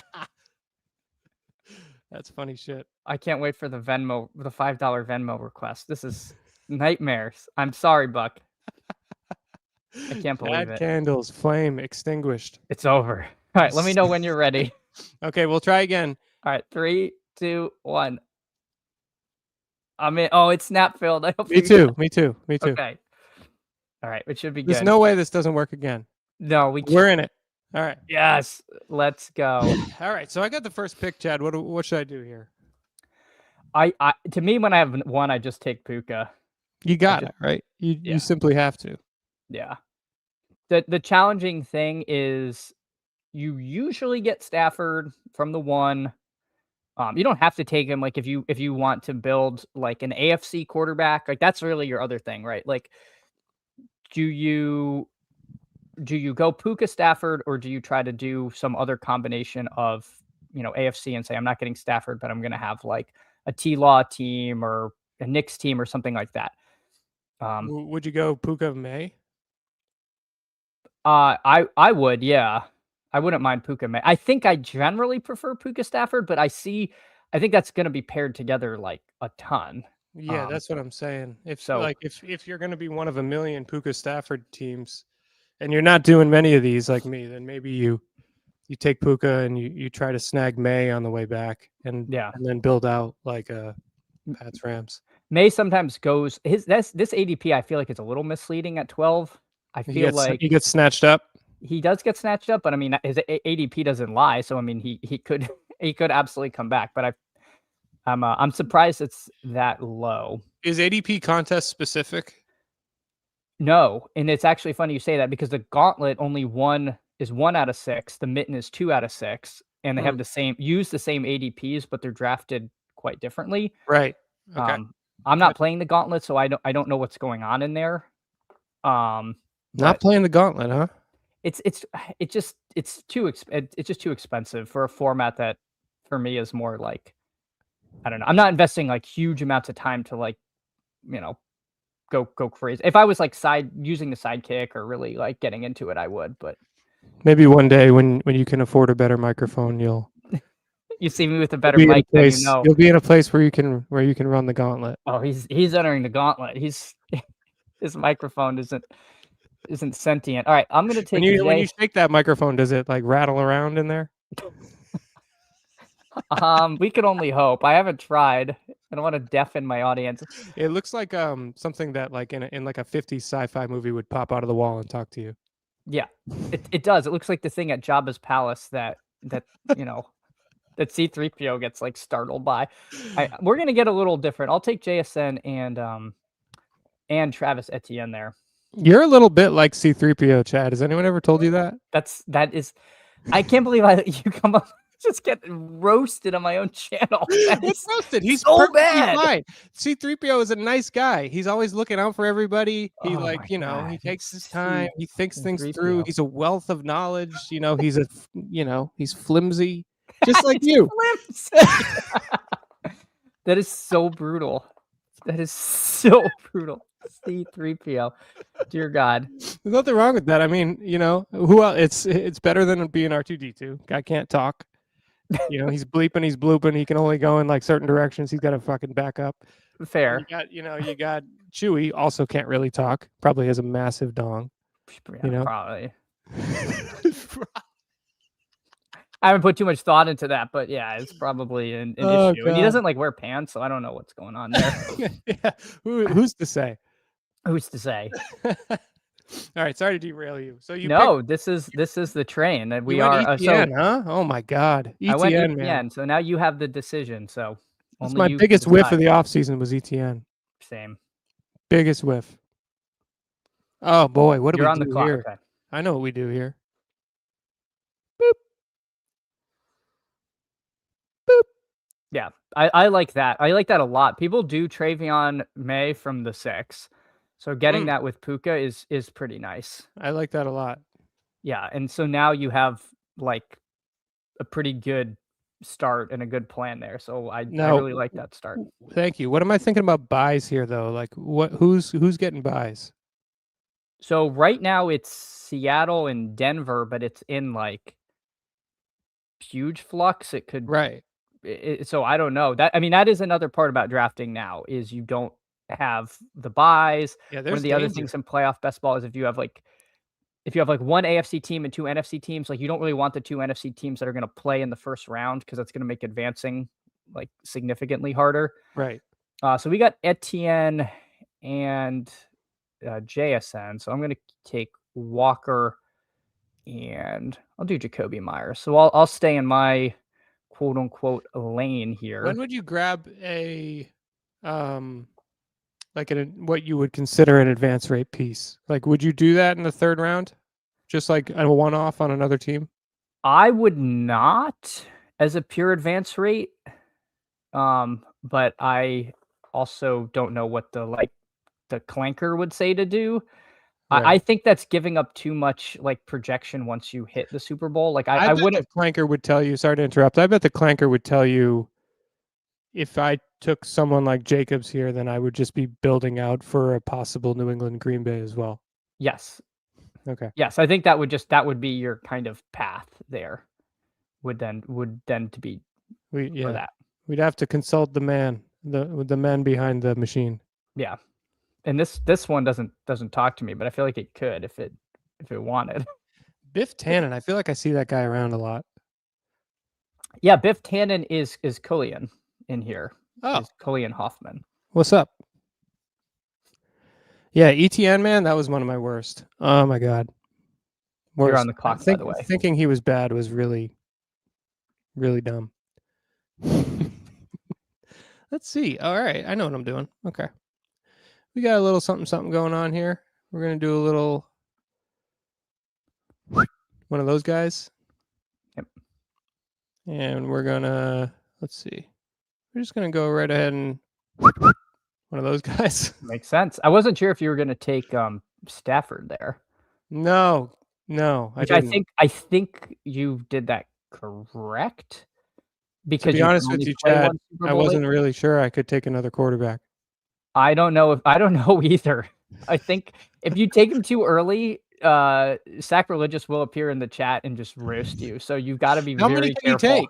That's funny shit. I can't wait for the $5 Venmo request. This is nightmares. I'm sorry, Buck. I can't believe it. Candles, flame extinguished. It's over. All right, let me know when you're ready. Okay, we'll try again. All right, 3, 2, 1. I'm in. Oh, it's snap filled. I hope Me too. Okay. All right, it should be good. There's no way this doesn't work again. No, we're in it. All right. Yes, let's go. All right, so I got the first pick, Chad. What should I do here? To me, when I have one, I just take Puka. You got it, right? You simply have to. Yeah. The challenging thing is you usually get Stafford from the 1. You don't have to take him like if you want to build like an AFC quarterback, like that's really your other thing, right? Like do you go Puka Stafford or do you try to do some other combination of, AFC and say I'm not getting Stafford, but I'm going to have like a T-Law team or a Knicks team or something like that. Would you go Puka May? I would, yeah. I wouldn't mind Puka May. I think I generally prefer Puka Stafford, but I think that's going to be paired together like a ton. Yeah, that's what I'm saying. If you're going to be one of a million Puka Stafford teams, and you're not doing many of these like me, then maybe you take Puka and you try to snag May on the way back, and then build out like Pats Rams. May sometimes goes this ADP. I feel like it's a little misleading at 12. I feel like he gets snatched up. He does get snatched up, but I mean, his ADP doesn't lie. So I mean, he could absolutely come back. But I'm surprised it's that low. Is ADP contest specific? No, and it's actually funny you say that because the Gauntlet only is 1 out of 6. The Mitten is 2 out of 6, and they have the same ADPs, but they're drafted quite differently. Right. Okay. I'm not playing the Gauntlet, so I don't know what's going on in there. Not playing the Gauntlet, huh? it's just too expensive for a format that for me is more like, I don't know. I'm not investing like huge amounts of time to like, you know, go crazy. If I was like using the sidekick or really like getting into it, I would. But Maybe one day when you can afford a better microphone, you'll you see me with a better be in a mic, then you place. know. You'll be in a place where you can run the gauntlet. Oh, he's entering the gauntlet. His microphone isn't sentient. All right, I'm gonna When take you Jay. shake that microphone, does it like rattle around in there? We can only hope. I haven't tried. I don't want to deafen my audience. It looks like something that like in like a 50s sci-fi movie would pop out of the wall and talk to you. Yeah, it does. It looks like the thing at Jabba's palace that you know that C-3PO gets like startled by. We're gonna get a little different. I'll take JSN and Travis Etienne there. You're a little bit like C-3PO, Chad. Has anyone ever told you that? That is. I can't believe you come up just get roasted on my own channel. What's roasted? He's so perfectly bad. fine. C-3PO is a nice guy. He's always looking out for everybody. He Oh like, my he God, takes his time. He thinks things through. C-3PO. He's a wealth of knowledge. He's flimsy, just like you. That is so brutal. That is so brutal. C-3PO. Dear God. There's nothing wrong with that. I mean, who else? It's better than being R2D2. Guy can't talk. He's bleeping, he's blooping. He can only go in like certain directions. He's got to fucking back up. Fair. You got Chewie, also can't really talk. Probably has a massive dong. Probably. I haven't put too much thought into that, but yeah, it's probably an issue. God. And he doesn't like wear pants, so I don't know what's going on there. Yeah. Who's to say? Who's to say? All right, sorry to derail you. So this is the train that we went are. ETN, huh? Oh my God, ETN, I went ETN, man. so now you have the decision. So that's only my you biggest whiff of the offseason was ETN. Same. Biggest whiff. Oh boy, what do You're we on do the clock. here? Okay. I know what we do here. Yeah, I like that. I like that a lot. People do Travion May from the 6. So getting that with Puka is pretty nice. I like that a lot. Yeah, and so now you have like a pretty good start and a good plan there. So I really like that start. Thank you. What am I thinking about buys here though? Like who's getting buys? So right now it's Seattle and Denver, but it's in like huge flux. It could so I don't know. That is another part about drafting now is you don't have the buys. Yeah, one of the other things in playoff best ball is if you have like one AFC team and 2 NFC teams, like you don't really want the 2 NFC teams that are going to play in the first round because that's going to make advancing like significantly harder. Right. So we got Etienne and JSN. So I'm going to take Walker and I'll do Jacoby Myers. So I'll stay in my quote unquote lane here. When would you grab a what you would consider an advance rate piece? Like, would you do that in the 3rd round? Just like a one-off on another team? I would not as a pure advance rate. But I also don't know what the clanker would say to do. Right. I think that's giving up too much like projection once you hit the Super Bowl. Like I wouldn't. The clanker would tell you. Sorry to interrupt. I bet the clanker would tell you if I took someone like Jacobs here, then I would just be building out for a possible New England Green Bay as well. Yes. Okay. Yes, I think that would be your kind of path there. Would then to be for that. We'd have to consult the man, the man behind the machine. Yeah. And this one doesn't talk to me, but I feel like it could if it wanted. Biff Tannen, I feel like I see that guy around a lot. Yeah, Biff Tannen is Cullian in here. Oh, is Cullian Hoffman. What's up? Yeah, ETN, man, that was one of my worst. Oh my God. Worst. You're on the clock, by the way. Thinking he was bad was really, really dumb. Let's see. All right, I know what I'm doing. Okay. We got a little something going on here. We're going to do a little one of those guys. Yep. And we're going to, let's see. We're just going to go right ahead and one of those guys. Makes sense. I wasn't sure if you were going to take Stafford there. No. No, I Which didn't. I think you did that correct To because be you can honest with only you, play Chad, one Super I Bowl late. wasn't really sure I could take another quarterback. I don't know either. I think if you take him too early, Sacrilegious will appear in the chat and just roast you. So you've got to be How many very can he careful. take?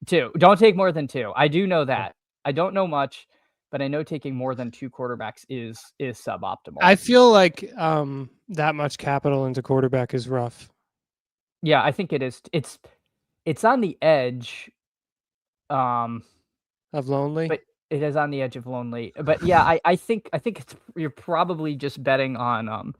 2. Don't take more than 2. I do know that. I don't know much, but I know taking more than 2 quarterbacks is suboptimal. I feel like that much capital into quarterback is rough. Yeah, I think it is. It's on the edge, um, Of lonely. but it is on the edge of lonely. But yeah, I think it's you're probably just betting on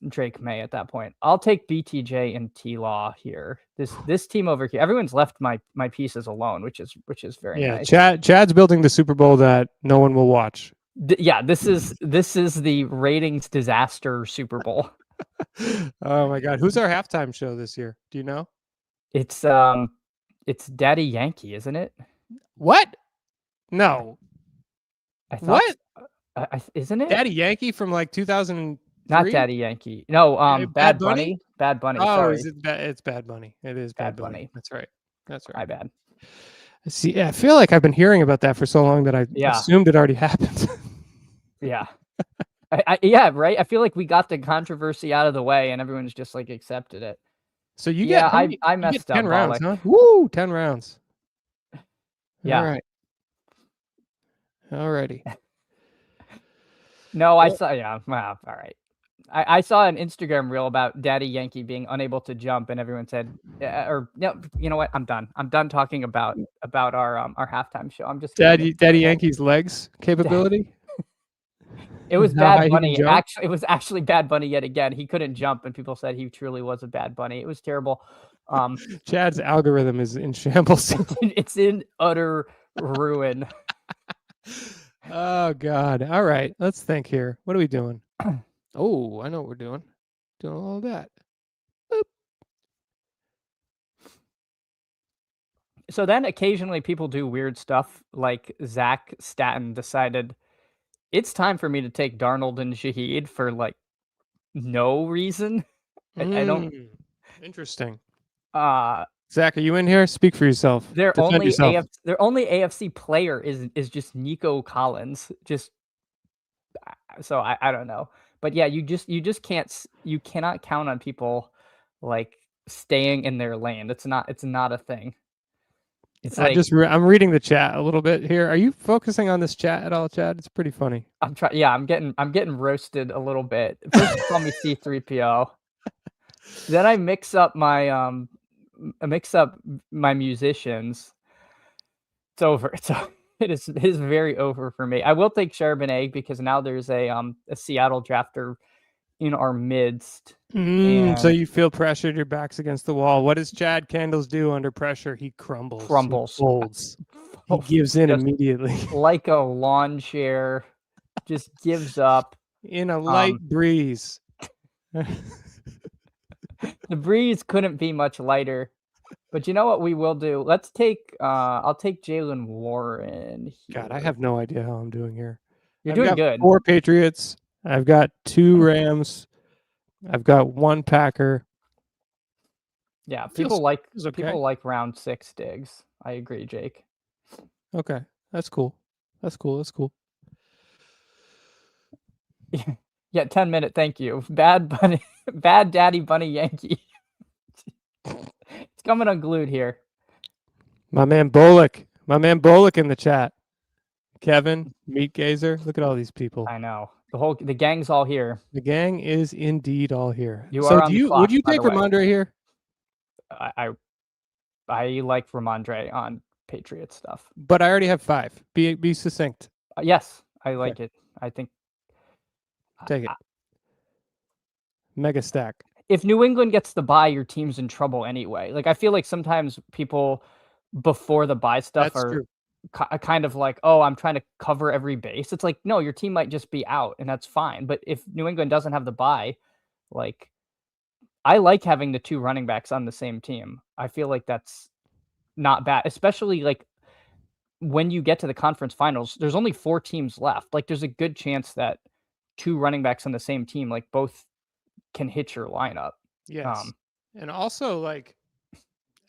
Drake May at that point. I'll take BTJ and T-Law here. This team over here, everyone's left my pieces alone, which is very Yeah, nice. Chad's building the Super Bowl that no one will watch. Yeah, this is the ratings disaster Super Bowl. Oh my God, who's our halftime show this year? Do you know? It's Daddy Yankee, isn't it? What? No. I thought What? isn't it? Daddy Yankee from like Not 2003? Daddy Yankee. No, Bad Bad Bunny? Bunny. Bad Bunny, Oh, sorry. is it it's Bad Bunny. It is Bad Bad Bunny. Bunny. That's right. That's My right. bad. See, I feel like I've been hearing about that for so long that I Yeah. assumed it already happened. Yeah. Yeah, right? I feel like we got the controversy out of the way and everyone's just like accepted it. So you Yeah, get how many, I you get messed 10 up, rounds, Bollock. huh? Woo, 10 rounds. Yeah. All right. Alrighty. No, I Well, saw yeah, well, all right. I saw an Instagram reel about Daddy Yankee being unable to jump, and everyone said, or no, you know what? I'm done. I'm done talking about our halftime show. I'm just kidding. It's Daddy terrible. Yankee's legs capability. It was How high Bad he can Bunny. jump. It was actually Bad Bunny yet again. He couldn't jump, and people said he truly was a Bad Bunny. It was terrible. Chad's algorithm is in shambles. It's in utter ruin. Oh God. All right. Let's think here. What are we doing? Oh, I know what we're doing. Doing all that. So then occasionally people do weird stuff, like Zach Staten decided it's time for me to take Darnold and Shaheed for like no reason. I don't. Interesting. Uh, Zach, are you in here? Speak for yourself. Defend yourself. Their only AFC player is just Nico Collins. Just so I don't know, but yeah, you just you cannot count on people like staying in their lane. It's not a thing. It's like I'm reading the chat a little bit here. Are you focusing on this chat at all, Chad? It's pretty funny. I'm trying. Yeah, I'm getting roasted a little bit. First, you call me C3PO. Then I mix up my musicians. It's over. It is very over for me. I will take Charbonnet because now there's a Seattle drafter in our midst. So And you feel pressured, your back's against the wall. What does Chad Candles do under pressure? He crumbles. crumbles. He folds. He gives in Just immediately. like a lawn chair, just gives up. In a light breeze. The breeze couldn't be much lighter. But you know what we will do? Let's take I'll take Jalen Warren here. God, I have no idea how I'm doing here. You're I've doing got good. 4 Patriots. I've got 2 Rams. I've got 1 Packer. Yeah, Feels okay. people like round 6 digs. I agree, Jake. Okay. That's cool. That's cool. That's cool. Yeah, 10-minute thank you. Bad Daddy Bunny Yankee. It's coming unglued here. My man Bullock in the chat. Kevin, Meat Gazer. Look at all these people. I know. The gang's all here. The gang is indeed all here. You are on the clock, would you by take the way. Ramondre here? I like Ramondre on Patriot stuff. But I already have 5. Be succinct. Yes, I like it. I think take it. Mega stack. If New England gets the bye, your team's in trouble anyway. Like I feel like sometimes people before the bye stuff That's are true. Kind of like, oh, I'm trying to cover every base. It's like, no, your team might just be out, and that's fine. But if New England doesn't have the bye, like, I like having the 2 running backs on the same team. I feel like that's not bad, especially like when you get to the conference finals. There's only 4 teams left. Like, there's a good chance that 2 running backs on the same team, like both can hit your lineup. Yes. And also, like,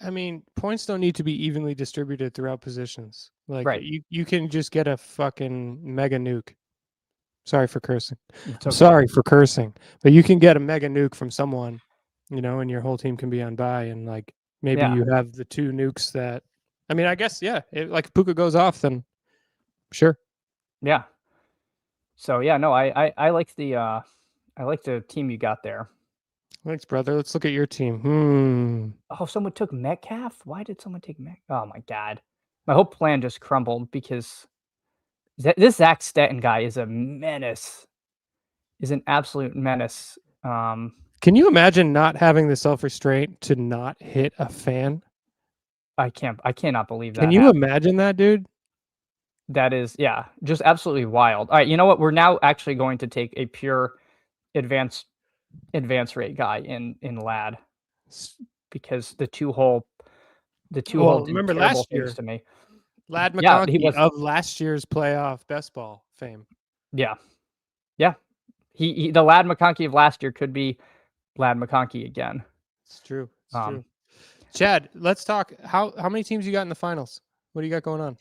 I mean, points don't need to be evenly distributed throughout positions. Like, Right. you can just get a fucking mega nuke. Sorry for cursing. It's I'm okay. sorry for cursing, but you can get a mega nuke from someone, and your whole team can be on bye, and like maybe Yeah. you have the 2 nukes that. I mean, I guess like if Puka goes off, then sure. Yeah. So yeah, no, I like the team you got there. Thanks, brother. Let's look at your team. Oh, someone took Metcalf? Why did someone take Metcalf? Oh my god. My whole plan just crumbled because this Zach Stanton guy is a menace. Is an absolute menace. Can you imagine not having the self-restraint to not hit a fan? I cannot believe that Can you happened. imagine that, dude? That is, yeah, just absolutely wild. All right, you know what? We're now actually going to take a pure advance rate guy in lad because the two hole did Remember terrible last things year, to me. Lad Yeah, he McConkey was. of last year's playoff best ball fame. Yeah, yeah. He the Lad McConkey of last year could be Lad McConkey again. It's true. It's true. Chad, let's talk. How many teams you got in the finals? What do you got going on?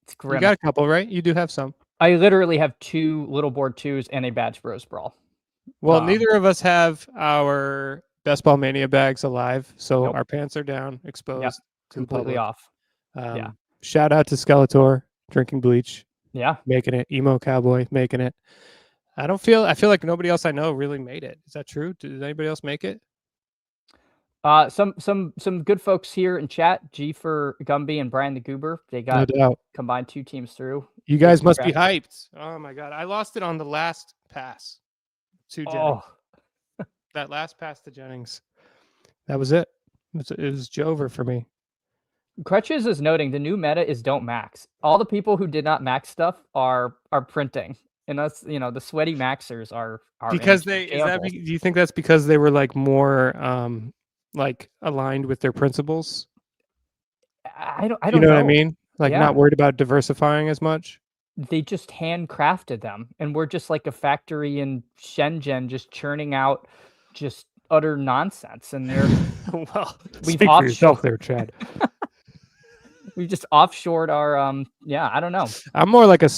It's grim. You got a couple, right? You do have some. I literally have 2 little board 2s and a Badge Bros brawl. Well, neither of us have our best ball mania bags alive, so Nope. our pants are down, exposed to the Completely public. off. Yeah. Shout out to Skeletor, drinking bleach. Yeah. Making it. Emo Cowboy, making it. I feel like nobody else I know really made it. Is that true? Did anybody else make it? Some good folks here in chat. G for Gumby and Brian the Goober. They got No doubt. combined 2 teams through. You guys must be hyped. Oh my god, I lost it on the last pass to Jennings. That last pass to Jennings. That was it. It was Jover for me. Crutches is noting the new meta is don't max. All the people who did not max stuff are printing. And that's, the sweaty maxers are because do you think that's because they were like more like aligned with their principles? I don't you know what I mean? Like Yeah. not worried about diversifying as much. They just handcrafted them, and we're just like a factory in Shenzhen just churning out just utter nonsense. And they're well, we've speak for yourself there, Chad. We've just offshored our I don't know. I'm more like a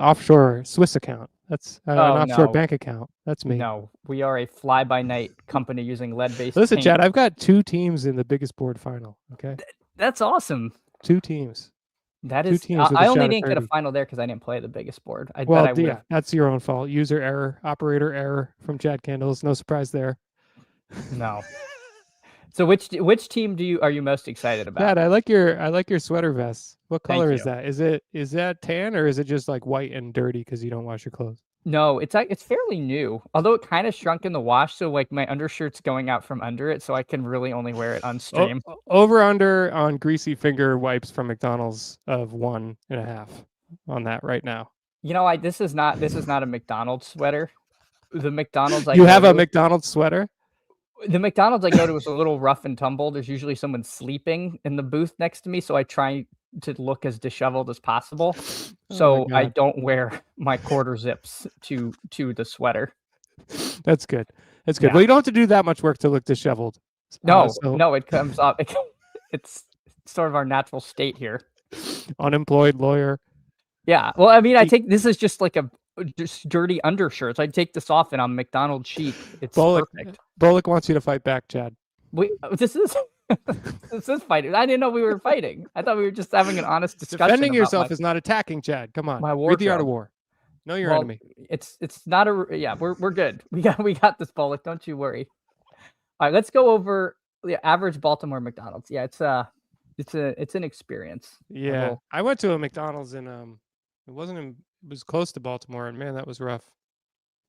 offshore Swiss account. That's an offshore bank account. That's me. No, we are a fly-by-night company using lead-based Listen, paint. Chad, I've got 2 teams in the biggest board final. Okay, that's awesome. 2 teams. That is. I only didn't get a final there because I didn't play the biggest board. I bet I would. Yeah, that's your own fault. User error, operator error from Chad Candles. No surprise there. No. So which team are you most excited about? Chad, I like your sweater vest. What color is that? Is that tan or is it just like white and dirty because you don't wash your clothes? No, it's fairly new. Although it kind of shrunk in the wash, so like my undershirt's going out from under it, so I can really only wear it on stream. Over under on greasy finger wipes from McDonald's of 1.5 on that right now. This is not a McDonald's sweater. The McDonald's you have a McDonald's sweater? The McDonald's I go to is a little rough and tumble. There's usually someone sleeping in the booth next to me, so I try to look as disheveled as possible. So I don't wear my quarter zips to the sweater. That's good. That's good. Yeah. Well, you don't have to do that much work to look disheveled. No, it comes up. It's sort of our natural state here. Unemployed lawyer. Yeah. Well, I mean, this is just like just dirty undershirts. I take this off and I'm McDonald's chic. It's perfect. Bullock wants you to fight back, Chad. This is fighting. I didn't know we were fighting. I thought we were just having an honest discussion. Defending yourself is not attacking, Chad. Come on. Read the Art of War. Know your enemy. It's not we're good. We got this, Bullock. Don't you worry. All right, let's go over the average Baltimore McDonald's. Yeah, it's an experience. Yeah. I went to a McDonald's in it was close to Baltimore, and man, that was rough.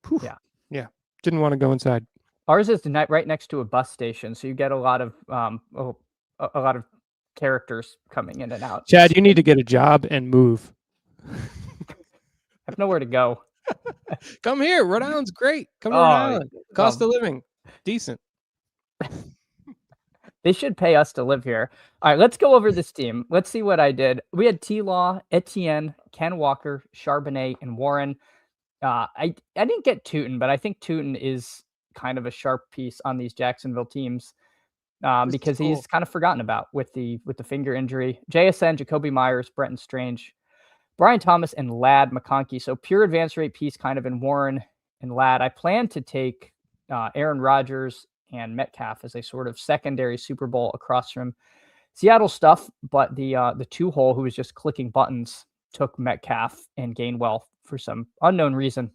Whew. Yeah. Didn't want to go inside. Ours is right next to a bus station, so you get a lot of characters coming in and out. Chad, you need to get a job and move. I have nowhere to go. Come here. Rhode Island's great. Come to Rhode Island. Cost of living, decent. They should pay us to live here. All right, let's go over this team. Let's see what I did. We had T-Law, Etienne, Ken Walker, Charbonnet, and Warren. I didn't get Tootin, but I think Tootin is kind of a sharp piece on these Jacksonville teams This is because cool. he's kind of forgotten about with the finger injury. JSN, Jacoby Myers, Brenton Strange, Brian Thomas, and Ladd McConkey. So pure advance rate piece kind of in Warren and Ladd. I plan to take Aaron Rodgers and Metcalf as a sort of secondary Super Bowl across from Seattle stuff, but the two hole who was just clicking buttons took Metcalf and Gainwell for some unknown reason.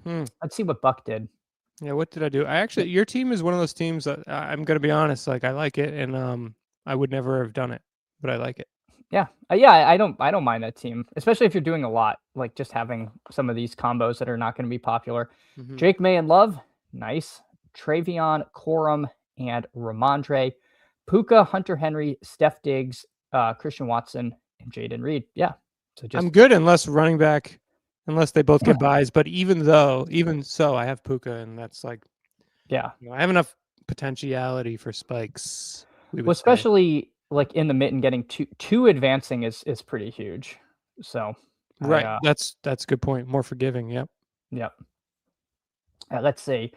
Let's see what Buck did. Yeah, what did I do? I actually, your team is one of those teams that I'm going to be honest, like I like it, and I would never have done it, but I like it. Yeah, yeah, I don't mind that team, especially if you're doing a lot, like just having some of these combos that are not going to be popular. Drake May and Love, nice. Travion, Corum, and Ramondre. Puka, Hunter Henry, Steph Diggs, Christian Watson, and Jaden Reed. Yeah. So I'm good unless running back, unless they both get buys. But even so, I have Puka, and that's like, yeah, I have enough potentiality for spikes. Well, especially like in the Mitten, getting two advancing is pretty huge. So right, that's a good point. More forgiving. Yep. Yep. Let's see.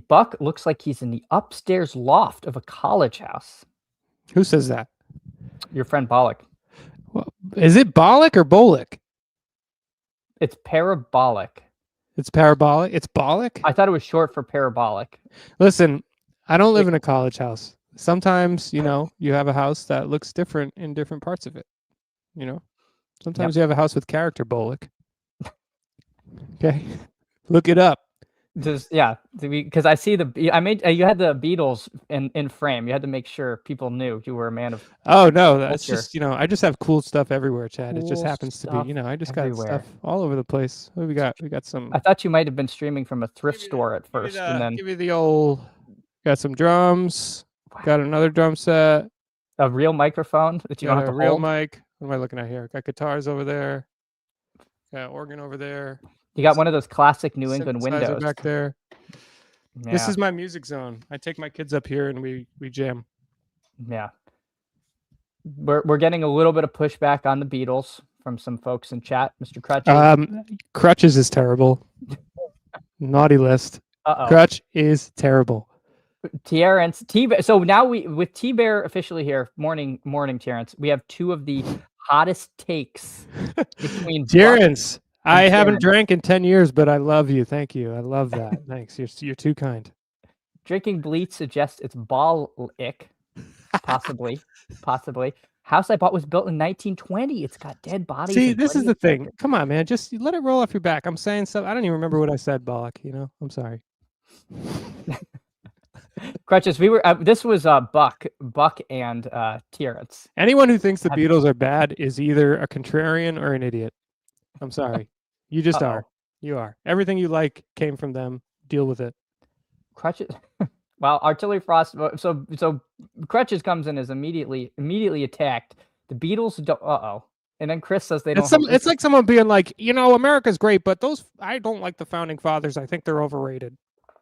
Buck looks like he's in the upstairs loft of a college house. Who says that? Your friend Bollock. Well, is it Bollock or Bolick? It's parabolic. It's parabolic. It's Bollock. I thought it was short for parabolic. Listen, I don't live in a college house. Sometimes, you have a house that looks different in different parts of it. Sometimes you have a house with character, Bolick. Okay, look it up. Just because I see you had the Beatles in frame. You had to make sure people knew you were a man of. Oh no, that's just I just have cool stuff everywhere, Chad. It just happens to be I just everywhere. got stuff all over the place. What do we got? We got some. I thought you might have been streaming from a thrift store at first, and then give you the old. Got some drums. Wow. Got another drum set. A real microphone that you don't have to real hold. Mic. What am I looking at here? Got guitars over there. Got organ over there. You got one of those classic New England windows back there. Yeah. This is my music zone. I take my kids up here and we jam. Yeah. We're getting a little bit of pushback on the Beatles from some folks in chat. Mr. Crutches. Crutches is terrible. Naughty list. Crutch is terrible. Terrence, so now with T-Bear officially here, morning Terrence, we have two of the hottest takes between Terrence. I haven't drank in 10 years, but I love you. Thank you. I love that. Thanks. You're too kind. Drinking bleach suggests it's ball-ick. Possibly. House I bought was built in 1920. It's got dead bodies. See, this is the thing. Come on, man. Just let it roll off your back. I'm saying stuff. I don't even remember what I said, Bollock. I'm sorry. Crutches, this was Buck and Terrence. Anyone who thinks the Beatles are bad is either a contrarian or an idiot. I'm sorry. You just are. You are. Everything you like came from them. Deal with it. Crutches. Well, Artillery Frost. So Crutches comes in as immediately attacked. The Beatles don't. And then Chris says they don't. It's like someone being like, America's great, but I don't like the founding fathers. I think they're overrated.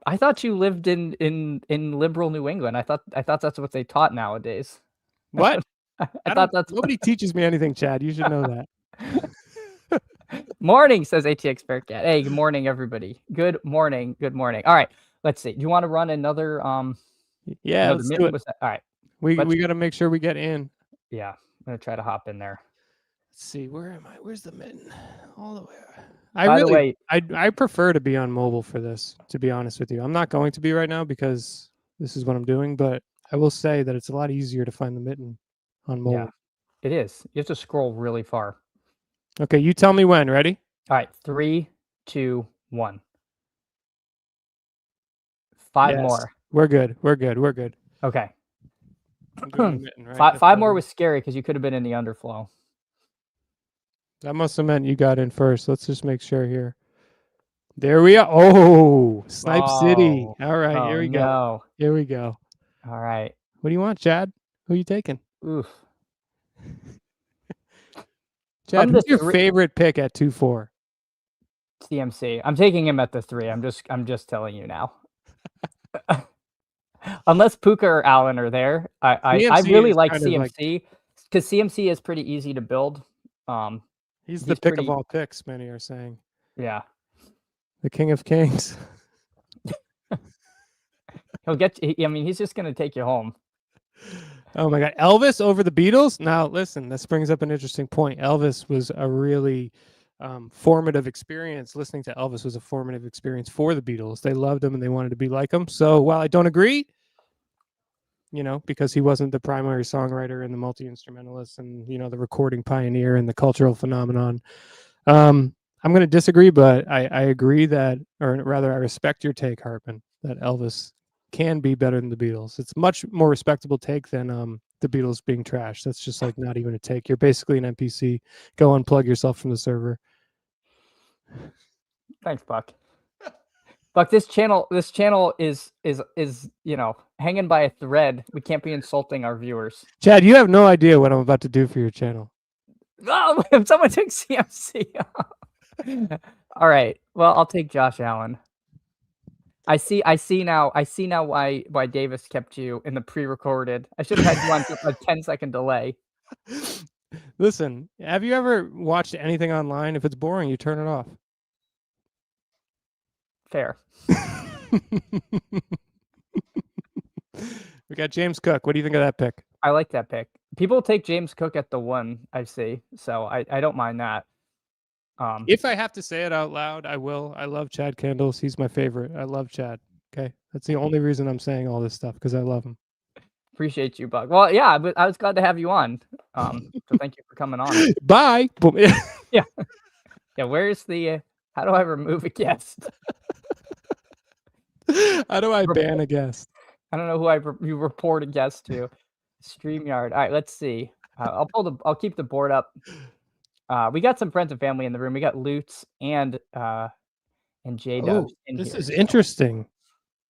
I thought you lived in liberal New England. I thought that's what they taught nowadays. What? I thought that's nobody teaches me anything, Chad. You should know that. Morning, says ATX Bearcat. Hey, good morning, everybody. Good morning. All right, let's see. Do you want to run another? Yeah, let's do it. All right, we got to make sure we get in. Yeah, I'm gonna try to hop in there. Let's see, where am I? Where's the Mitten? All the way. By the way, I prefer to be on mobile for this. To be honest with you, I'm not going to be right now because this is what I'm doing. But I will say that it's a lot easier to find the Mitten on mobile. Yeah, it is. You have to scroll really far. Okay, you tell me when. Ready? All right, 3, 2, 1. 5 more. We're good. Okay. Mitten, right? Five more was scary because you could have been in the underflow. That must have meant you got in first. Let's just make sure here. There we are. Oh, Snipe City. All right, here we go. Here we go. All right. What do you want, Chad? Who are you taking? Oof. Chad, who's your favorite pick at 2-4? CMC. I'm taking him at the 3. I'm just telling you now. Unless Puka or Allen are there, I really like CMC because CMC is pretty easy to build. He's the pick of all picks, many are saying. Yeah. The King of Kings. He'll get. I mean, he's just gonna take you home. Oh my God, Elvis over the Beatles? Now listen, this brings up an interesting point. Elvis was a really formative experience. Listening to Elvis was a formative experience for the Beatles. They loved him and they wanted to be like him. So while I don't agree, because he wasn't the primary songwriter and the multi-instrumentalist and the recording pioneer and the cultural phenomenon, I'm going to disagree, but I agree that, or rather I respect your take, Hartman, that Elvis can be better than the Beatles. It's much more respectable take than the Beatles being trash. That's just like not even a take. You're basically an NPC. Go unplug yourself from the server. Thanks, Buck. Buck, this channel is hanging by a thread. We can't be insulting our viewers. Chad, you have no idea what I'm about to do for your channel. Oh, if someone took CMC. All right. Well, I'll take Josh Allen. I see now why Davis kept you in the pre-recorded. I should have had you on a 10-second delay. Listen, have you ever watched anything online? If it's boring, you turn it off. Fair. We got James Cook. What do you think of that pick? I like that pick. People take James Cook at the 1, I see. So I don't mind that. If I have to say it out loud, I will. I love Chad Kendalls. He's my favorite. I love Chad. Okay. That's the only reason I'm saying all this stuff, because I love him. Appreciate you, Buck. Well, yeah, but I was glad to have you on. So thank you for coming on. Bye. Yeah. Yeah. Where's the, how do I remove a guest? How do I ban a guest? I don't know who you report a guest to. StreamYard. All right, let's see. I'll keep the board up. We got some friends and family in the room. We got Lutz and J-Dubs in this here. is interesting.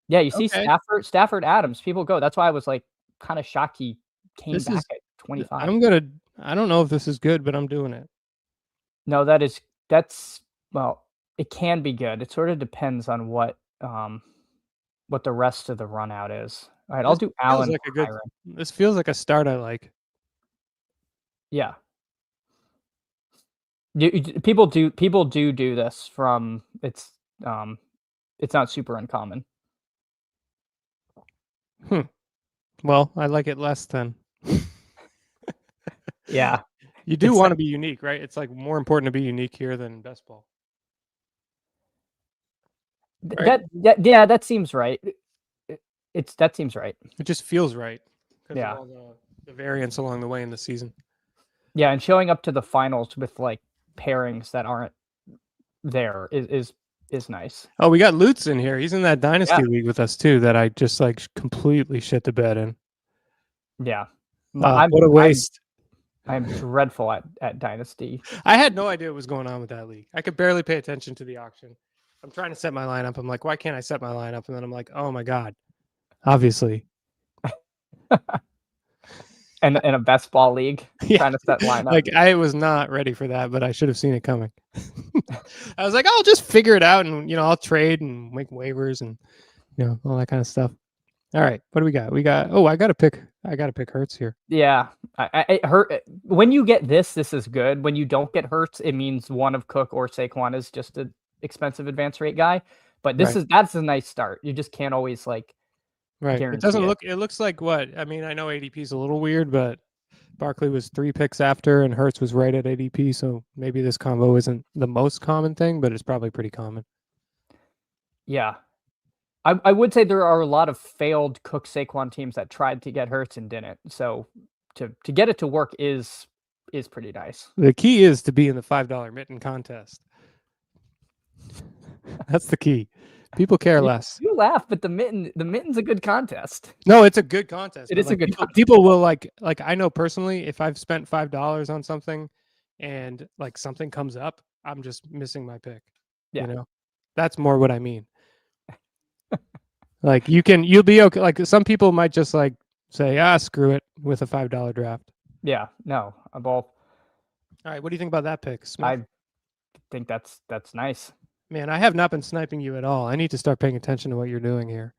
Yeah, you see Stafford Adams. People go. That's why I was like kind of shocked he came back at 25. I don't know if this is good, but I'm doing it. No, well, it can be good. It sort of depends on what the rest of the run out is. All right, I'll do Allen. This feels like a start I like. Yeah. People do this from it's not super uncommon. Well, I like it less than. Yeah. You do want to be unique, right? It's like more important to be unique here than best ball. Right? That seems right. That seems right. It just feels right. Yeah. Of all the variance along the way in the season. Yeah, and showing up to the finals with like pairings that aren't there is nice. Oh, we got Lutz in here. He's in that Dynasty League with us too, that I just like completely shit the bed in. Yeah. What a waste. I'm dreadful at Dynasty. I had no idea what was going on with that league. I could barely pay attention to the auction. I'm trying to set my lineup. I'm like, why can't I set my lineup? And then I'm like, oh my God. Obviously. And in a best ball league, trying to set lineup. Like I was not ready for that, but I should have seen it coming. I was like, I'll just figure it out, and I'll trade and make waivers and all that kind of stuff. All right, what do we got? I gotta pick Hurts here. Yeah, when you get this is good. When you don't get Hurts, it means one of Cook or Saquon is just an expensive advance rate guy. But that's a nice start. You just can't always like. Right. It doesn't look. It looks like what? I mean, I know ADP is a little weird, but Barkley was 3 picks after, and Hurts was right at ADP. So maybe this combo isn't the most common thing, but it's probably pretty common. Yeah, I would say there are a lot of failed Cook Saquon teams that tried to get Hurts and didn't. So to get it to work is pretty nice. The key is to be in the $5 Mitten contest. That's the key. People care less. You laugh, but the Mitten's a good contest. No, it's a good contest. It is a good contest. People will like I know personally, if I've spent $5 on something and like something comes up, I'm just missing my pick. Yeah. That's more what I mean. Like you'll be okay. Like some people might just like say, screw it with a $5 draft. Yeah, no, I'm all right. What do you think about that pick, Smith? I think that's nice. Man, I have not been sniping you at all. I need to start paying attention to what you're doing here.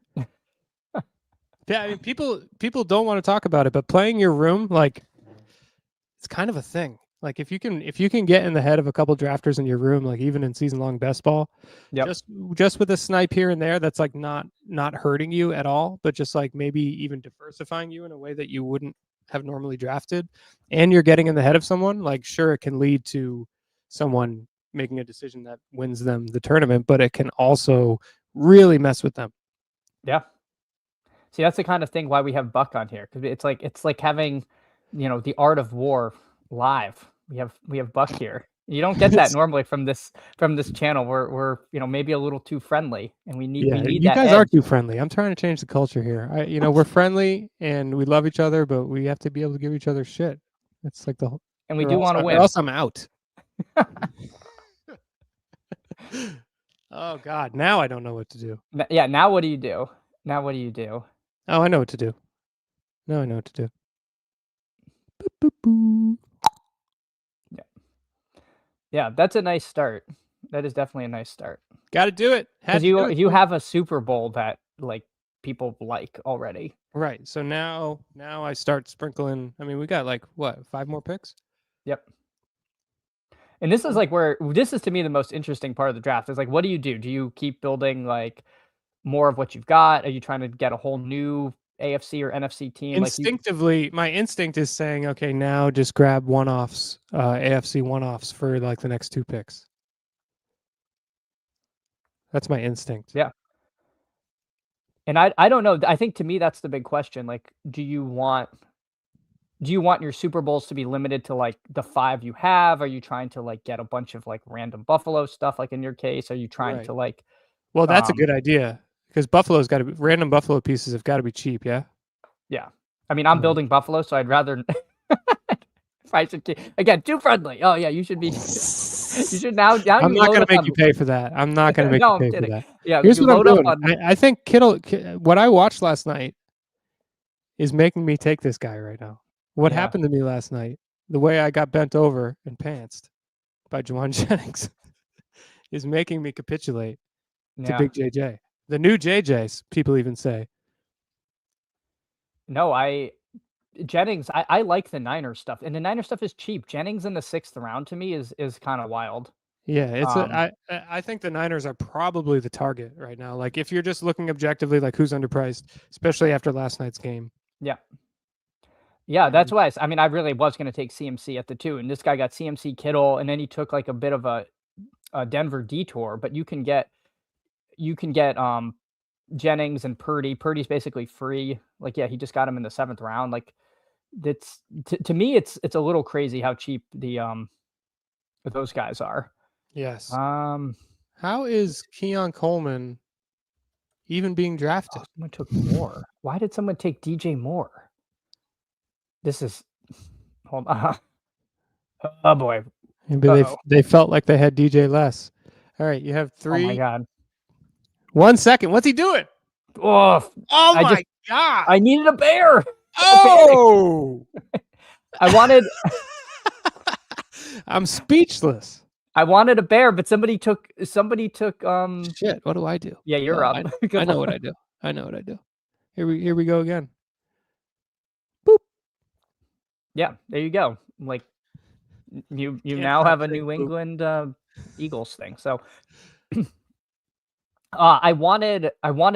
Yeah, I mean, people don't want to talk about it, but playing your room, like, it's kind of a thing. Like if you can get in the head of a couple drafters in your room, like even in season long best ball, Yep. just with a snipe here and there, that's like not hurting you at all, but just like maybe even diversifying you in a way that you wouldn't have normally drafted, and you're getting in the head of someone, like sure it can lead to someone making a decision that wins them the tournament, but it can also really mess with them. Yeah. See, that's the kind of thing why we have Buck on here, because it's like having, the art of war live. We have Buck here. You don't get that normally from this channel. We're maybe a little too friendly, and we Yeah, need you that guys are edge. too friendly. I'm trying to change the culture here. We're friendly and we love each other, but we have to be able to give each other shit. It's like the whole, And we or do else, want to or win. else I'm out. Oh God, now I don't know what to do. Yeah. Now what do you do? Now what do you do? Oh, I know what to do. Now I know what to do. Boop, boop, boop. Yeah. Yeah. That's a nice start. That is definitely a nice start. Got to do it. Had Because to do it. you have a Super Bowl that like people like already. Right. So now I start sprinkling. I mean, we got like what, 5 more picks? Yep. And this is like where this is to me the most interesting part of the draft is like, what do you do? Do you keep building like more of what you've got? Are you trying to get a whole new AFC or NFC team? Like Instinctively, my instinct is saying, okay, now just grab one-offs, AFC one-offs for like the next 2 picks. That's my instinct. Yeah. And I don't know. I think to me that's the big question. Like, do you want your Super Bowls to be limited to like the 5 you have? Are you trying to like get a bunch of like random Buffalo stuff like in your case? Are you trying Right. to like Well, that's a good idea because Buffalo's got to be random Buffalo pieces have got to be cheap, yeah. Yeah. I mean, I'm building Buffalo, so I'd rather if I should again, too friendly. Oh yeah, you should be you should now I'm you not load going up to make on you pay for that. I'm not going to make No, you I'm pay for kidding. that. Yeah, Here's you what I'm load up doing. on I think Kittle, what I watched last night is making me take this guy right now. What Yeah. happened to me last night, the way I got bent over and pantsed by Juwan Jennings is making me capitulate to Yeah. Big JJ. The new JJs, people even say. No, Jennings, I like the Niners stuff, and the Niners stuff is cheap. Jennings in the 6th round to me is kind of wild. Yeah, Um, I think the Niners are probably the target right now. Like if you're just looking objectively, like who's underpriced, especially after last night's game. yeah. Yeah, that's why I mean, I really was gonna take CMC at the 2, and this guy got CMC Kittle, and then he took like a bit of a Denver detour, but you can get Jennings and Purdy. Purdy's basically free. Like, yeah, he just got him in the 7th round. Like, that's to me, it's a little crazy how cheap those guys are. Yes. Um, How is Keon Coleman even being oh, drafted? someone took Moore. Why did someone take DJ Moore? This is hold on. Oh boy. Maybe they felt like they had DJ less. All right, you have Oh my 3. god. 1 second. What's he doing? Oh, Oh I my God. I needed a bear. Oh. I wanted I'm speechless. I wanted a bear, but somebody took Shit, what do I do? yeah, you're up. I know what I do. I know what I do. Here we go again. Yeah, there you go. Like you Can't now stop have a saying New boop. England Eagles thing. So I wanted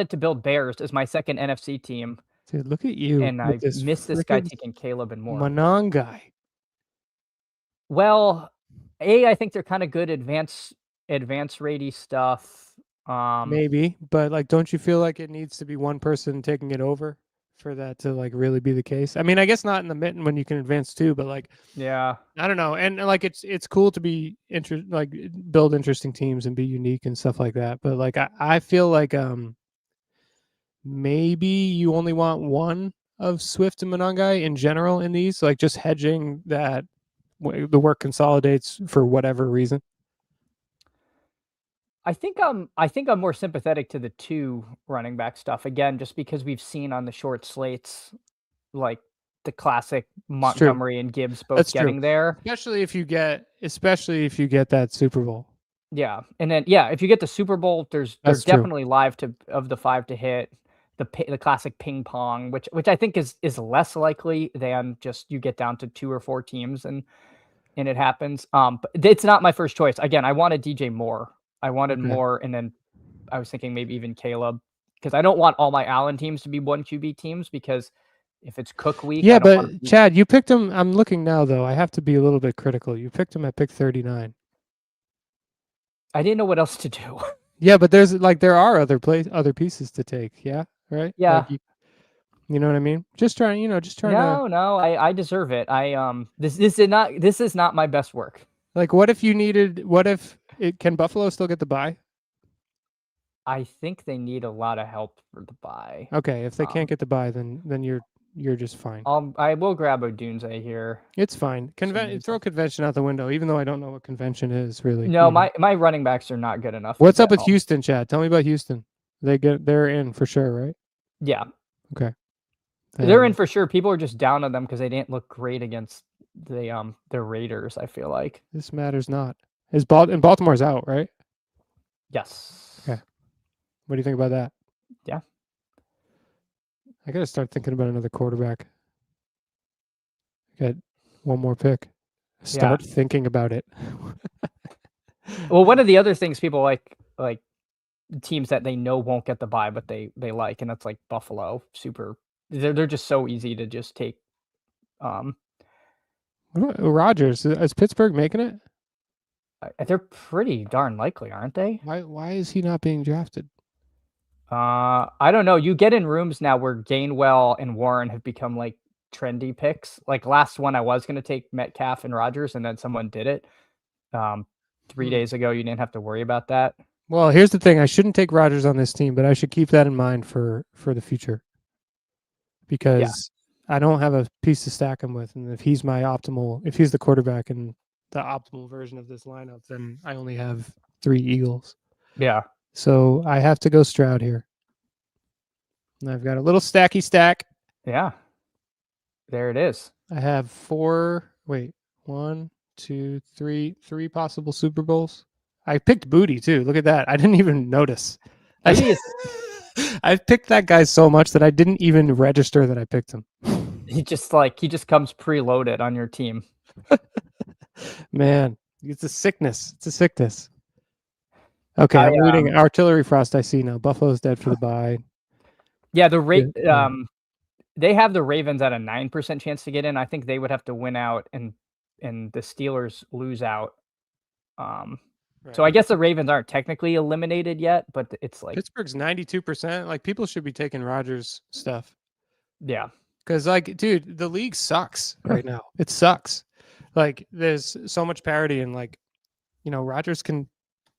to build Bears as my second NFC team, Dude, look at you and with I this missed this guy freaking taking Caleb and more. Manon guy. Well, I think they're kind of good advanced ratey stuff. Maybe, but like, don't you feel like it needs to be one person taking it over for that to like really be the case? I mean, I guess not in the Mitten when you can advance too, but like, yeah, I don't know. And like, it's cool to be like build interesting teams and be unique and stuff like that. But like, I feel like maybe you only want one of Swift and Monangai in general in these, like just hedging that the work consolidates for whatever reason. I think I'm more sympathetic to the 2 running back stuff again, just because we've seen on the short slates like the classic Montgomery and Gibbs both That's getting true. there. Especially if you get that Super Bowl. Yeah, and then if you get the Super Bowl, there's That's true. definitely live to of the 5 to hit. The classic ping pong, which I think is less likely than just you get down to 2 or 4 teams, and and it happens. But it's not my first choice. Again, I wanted DJ Moore. I wanted Okay. Moore, and then I was thinking maybe even Caleb, because I don't want all my Allen teams to be 1 QB teams, because if it's Cook week, Yeah, I don't wanna but Chad, you picked him. I'm looking now, though. I have to be a little bit critical. You picked him at pick 39. I didn't know what else to do. Yeah, but there are other pieces to take. Yeah, right. Yeah. Like you know what I mean? Just trying to. No, I deserve it. This is not my best work. Like, what if can Buffalo still get the bye? I think they need a lot of help for the bye. Okay, if they can't get the bye, then you're just fine. I will grab a Dunze here. It's fine. Throw convention out the window, even though I don't know what convention is really. No, my running backs are not good enough. What's up with Houston, Chad? Tell me about Houston. They're in for sure, right? Yeah. Okay. They're in for sure. People are just down on them because they didn't look great against the Raiders, I feel like. This matters not. And Baltimore's out, right? Yes. Okay. What do you think about that? Yeah. I gotta start thinking about another quarterback. Got one more pick. Start thinking about it. Well, one of the other things people like teams that they know won't get the bye, but they like, and that's like Buffalo. They're just so easy to just take. What about Rodgers? Is Pittsburgh making it? They're pretty darn likely, aren't they? Why is he not being drafted? I don't know. You get in rooms now where Gainwell and Warren have become like trendy picks. Like last one, I was going to take Metcalf and Rodgers, and then someone did it. 3 days ago, you didn't have to worry about that. Well, here's the thing. I shouldn't take Rodgers on this team, but I should keep that in mind for the future. Because I don't have a piece to stack him with. And if he's the quarterback and the optimal version of this lineup, then I only have 3 Eagles. Yeah. So I have to go Stroud here. And I've got a little stacky stack. Yeah. There it is. I have 1, 2, 3 possible Super Bowls. I picked Booty too. Look at that. I didn't even notice. I've picked that guy so much that I didn't even register that I picked him. He just comes preloaded on your team. Man, it's a sickness. It's a sickness. Okay, I'm reading Artillery Frost. I see now. Buffalo's dead for the bye. Yeah, they have the Ravens at a 9% chance to get in. I think they would have to win out and the Steelers lose out. Right. So I guess the Ravens aren't technically eliminated yet, but it's like Pittsburgh's 92%. Like, people should be taking Rodgers stuff. Yeah. Because, like, dude, the league sucks right now. It sucks. Like, there's so much parity, and like, you know, Rodgers can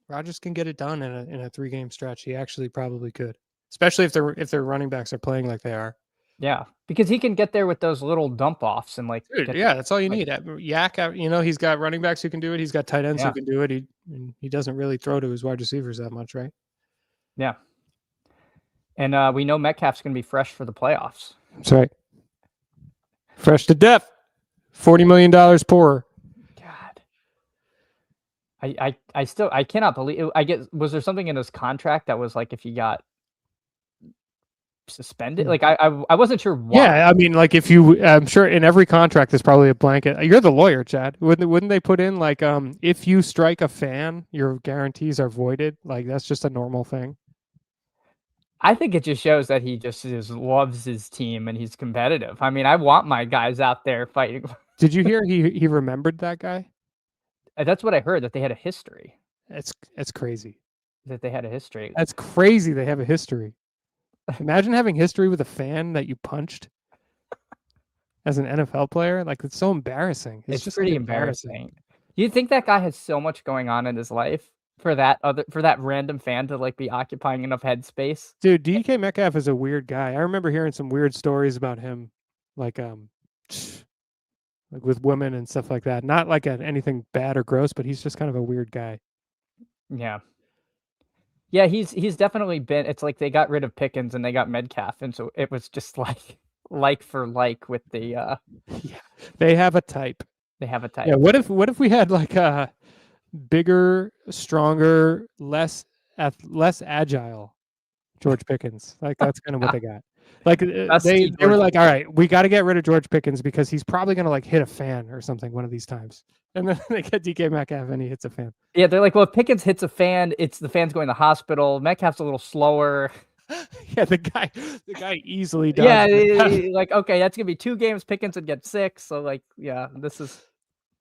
get it done in a 3-game stretch. He actually probably could, especially if their running backs are playing like they are. Yeah, because he can get there with those little dump offs and like. Dude, yeah, that's all you need. Yak, you know, he's got running backs who can do it. He's got tight ends who can do it. He doesn't really throw to his wide receivers that much, right? Yeah. And we know Metcalf's going to be fresh for the playoffs. That's right. Fresh to death. $40 million poorer. God. I cannot believe it. Was there something in his contract that was like if he got suspended? Like I wasn't sure why. Yeah, I mean, like, I'm sure in every contract there's probably a blanket. You're the lawyer, Chad. Wouldn't they put in like if you strike a fan, your guarantees are voided? Like, that's just a normal thing. I think it just shows that he just loves his team and he's competitive. I mean, I want my guys out there fighting. Did you hear he remembered that guy? That's what I heard, that they had a history. That's crazy. That they had a history. That's crazy. They have a history. Imagine having history with a fan that you punched as an NFL player. Like, it's so embarrassing. It's just pretty embarrassing. Do you think that guy has so much going on in his life for that random fan to like be occupying enough headspace? Dude, DK Metcalf is a weird guy. I remember hearing some weird stories about him, like with women and stuff like that. Not like anything bad or gross, but he's just kind of a weird guy. Yeah. Yeah, he's definitely been. It's like they got rid of Pickens and they got Metcalf, and so it was just like for like with the. Yeah, they have a type. They have a type. Yeah. What if we had like a bigger, stronger, less agile George Pickens? Like, that's kind of what they got. Like Best they T. were George. like, all right, we got to get rid of George Pickens because he's probably going to like hit a fan or something one of these times. And then they get DK Metcalf and he hits a fan. Yeah, they're like, well, if Pickens hits a fan, it's the fan's going to the hospital. Metcalf's a little slower. Yeah, the guy easily does. Yeah, like, okay, that's gonna be 2 games. Pickens would get 6. So like, yeah, this is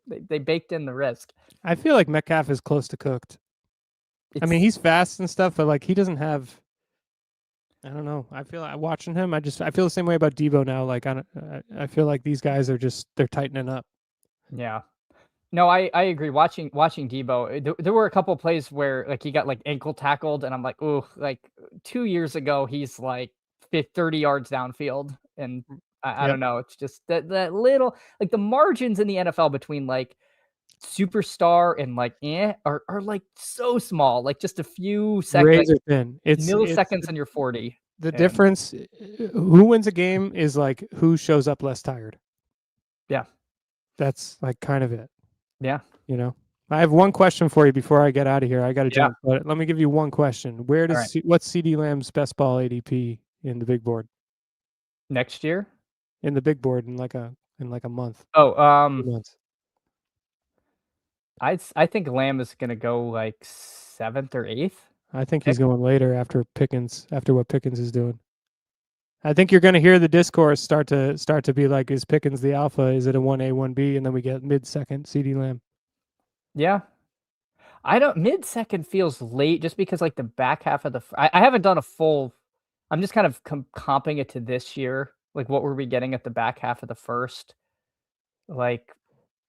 they baked in the risk. I feel like Metcalf is close to cooked. I mean, he's fast and stuff, but like he doesn't have. I don't know. I feel like watching him. I feel the same way about Debo now. Like I feel like these guys are they're tightening up. Yeah. No, I agree. Watching Debo, there were a couple of plays where like he got like ankle tackled, and I'm like, oh, like 2 years ago he's like 30 yards downfield, and I don't know. It's just that little like the margins in the NFL between like superstar and like are like so small, like just a few seconds, Razor thin. It's milliseconds, and you're 40. The difference, who wins a game is like who shows up less tired. Yeah, that's like kind of it. Yeah. You know, I have one question for you before I get out of here. I got to jump, Yeah. but let me give you one question. Where does what's CD Lamb's best ball ADP in the big board next year? In the big board in like a month. Oh, 2 months. I think Lamb is gonna go like 7th or 8th. I think he's going later after Pickens, after what Pickens is doing. I think you're going to hear the discourse start to be like, is Pickens the alpha? Is it a 1A, 1B? And then we get mid-second CD Lamb. Yeah. I don't, mid-second feels late just because like the back half of I haven't done a full, I'm just kind of comping it to this year. Like what were we getting at the back half of the first? Like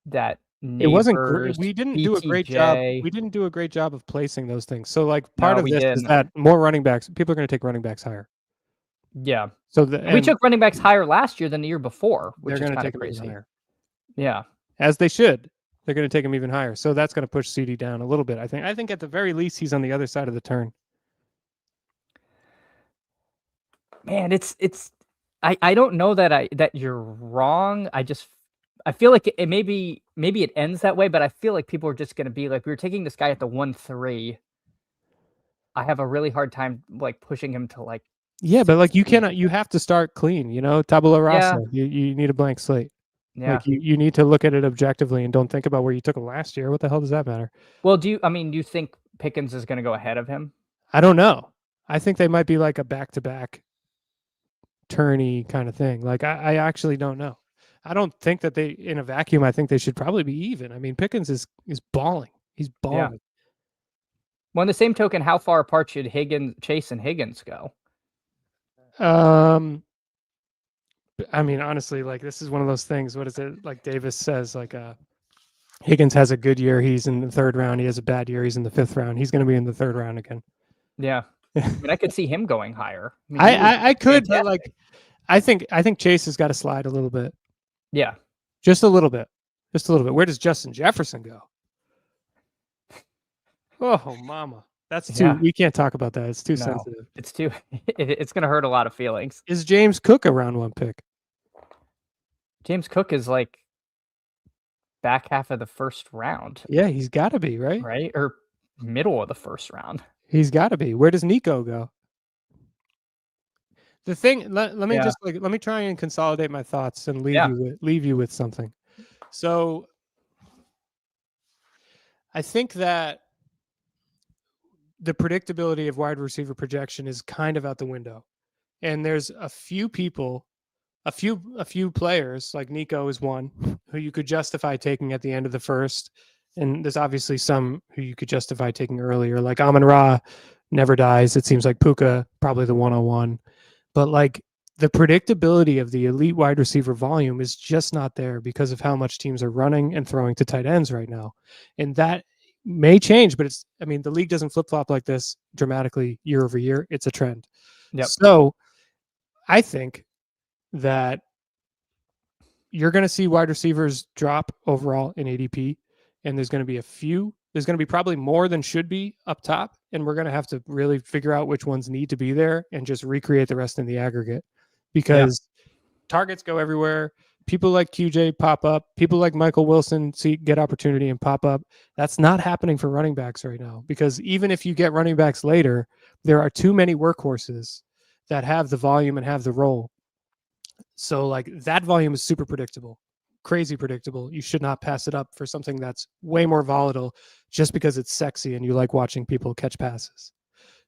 that. It wasn't great. We didn't do a great job. We didn't do a great job of placing those things. So like part of this is that more running backs, people are going to take running backs higher. Yeah. So we took running backs higher last year than the year before, which they're is going to kind take of them even crazy. higher. Yeah. As they should. They're going to take him even higher. So that's going to push CD down a little bit. I think at the very least he's on the other side of the turn. Man, I don't know that you're wrong. I feel like it maybe it ends that way, but I feel like people are just going to be like, we were taking this guy at the 1-3. I have a really hard time like pushing him to like. Yeah, but like you have to start clean, you know, tabula rasa. Yeah. You need a blank slate. Yeah. Like you need to look at it objectively and don't think about where you took him last year. What the hell does that matter? Well, do you think Pickens is going to go ahead of him? I don't know. I think they might be like a back-to-back tourney kind of thing. Like I actually don't know. I don't think that they, in a vacuum, I think they should probably be even. I mean, Pickens is balling. He's balling. Yeah. Well, on the same token, how far apart should Chase and Higgins go? I mean, honestly, like this is one of those things. What is it? Like Davis says, like Higgins has a good year, he's in the 3rd round. He has a bad year, he's in the 5th round. He's going to be in the 3rd round again. Yeah. I mean, I could see him going higher. I could, but like, I think Chase has got to slide a little bit. Yeah. Just a little bit. Just a little bit. Where does Justin Jefferson go? Oh, mama. That's too, we can't talk about that. It's too sensitive. It's too, it's going to hurt a lot of feelings. Is James Cook a round 1 pick? James Cook is like back half of the 1st round. Yeah, he's got to be, right? Right? Or middle of the 1st round. He's got to be. Where does Nico go? The thing, let me just like, let me try and consolidate my thoughts and leave you with something. So I think that the predictability of wide receiver projection is kind of out the window. And there's a few people, a few players, like Nico is one, who you could justify taking at the end of the 1st. And there's obviously some who you could justify taking earlier, like Amon-Ra never dies. It seems like Puka, probably the 101. But like the predictability of the elite wide receiver volume is just not there because of how much teams are running and throwing to tight ends right now. And that may change, but the league doesn't flip-flop like this dramatically year over year. It's a trend. Yep. So I think that you're going to see wide receivers drop overall in ADP, and there's going to be there's going to be probably more than should be up top, and we're going to have to really figure out which ones need to be there and just recreate the rest in the aggregate because targets go everywhere. People like QJ pop up. People like Michael Wilson get opportunity and pop up. That's not happening for running backs right now because even if you get running backs later, there are too many workhorses that have the volume and have the role. So like that volume is super predictable, crazy predictable. You should not pass it up for something that's way more volatile just because it's sexy and you like watching people catch passes.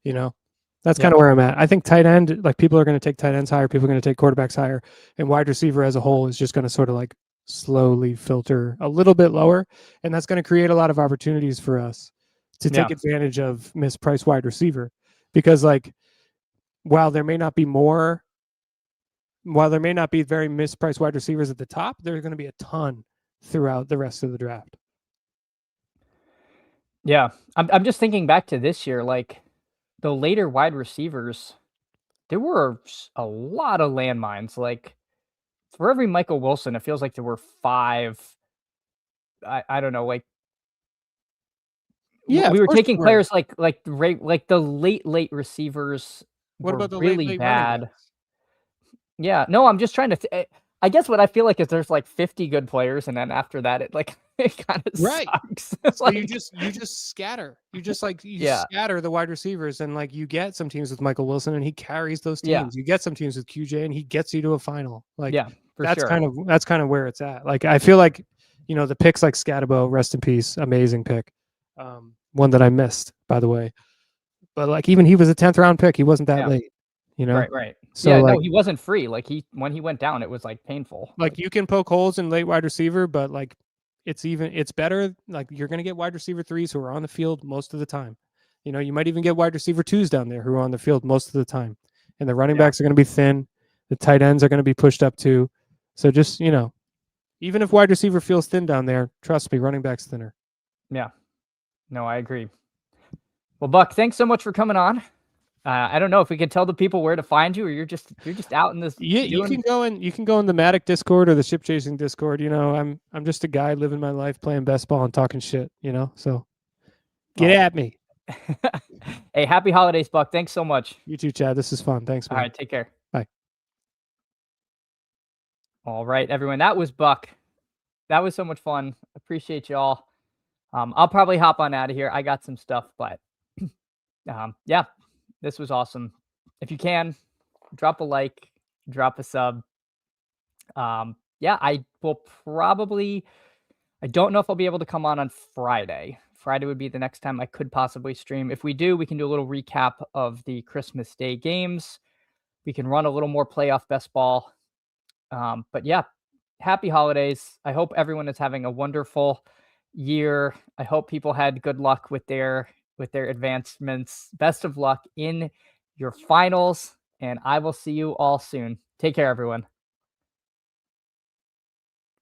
You know, that's kind of where I'm at. I think tight end, like people are going to take tight ends higher, people are going to take quarterbacks higher, and wide receiver as a whole is just going to sort of like slowly filter a little bit lower, and that's going to create a lot of opportunities for us to take advantage of mispriced wide receiver, because like while there may not be very mispriced wide receivers at the top, there's going to be a ton throughout the rest of the draft. Yeah, I'm just thinking back to this year, like the later wide receivers, there were a lot of landmines. Like for every Michael Wilson, it feels like there were 5. I don't know, like Yeah, we were taking there were. players like the late receivers What were about the really late running bad. backs? Yeah, no, I'm just trying to. I guess what I feel like is there's like 50 good players, and then after that, it like it kind of sucks. So like, you just scatter. You just like Yeah. scatter the wide receivers, and like you get some teams with Michael Wilson, and he carries those teams. Yeah. You get some teams with QJ, and he gets you to a final. Like Yeah, for that's sure. kind of where it's at. Like I feel like the picks like Scatabo, rest in peace, amazing pick. One that I missed, by the way. But like even he was a 10th round pick. He wasn't that late. Right. So yeah, like, no, he wasn't free. Like when he went down, it was like painful. like you can poke holes in late wide receiver, but like it's better. Like you're going to get wide receiver 3s who are on the field most of the time. You might even get wide receiver 2s down there who are on the field most of the time. And the running backs are going to be thin. The tight ends are going to be pushed up too. So just, even if wide receiver feels thin down there, trust me, running back's thinner. Yeah. No, I agree. Well, Buck, thanks so much for coming on. I don't know if we can tell the people where to find you, or you're just out in this. Yeah, you can go in the Matic Discord or the Ship Chasing Discord. I'm just a guy living my life, playing best ball and talking shit. So get at me. Hey, happy holidays, Buck. Thanks so much. You too, Chad. This is fun. Thanks, man. All right, take care. Bye. All right, everyone. That was Buck. That was so much fun. Appreciate y'all. I'll probably hop on out of here. I got some stuff, but yeah, this was awesome. If you can, drop a like, drop a sub. Yeah, I will probably. I don't know if I'll be able to come on Friday. Friday would be the next time I could possibly stream. If we do, we can do a little recap of the Christmas Day games. We can run a little more playoff best ball. But yeah, happy holidays. I hope everyone is having a wonderful year. I hope people had good luck with their advancements. Best of luck in your finals, and I will see you all soon. Take care, everyone.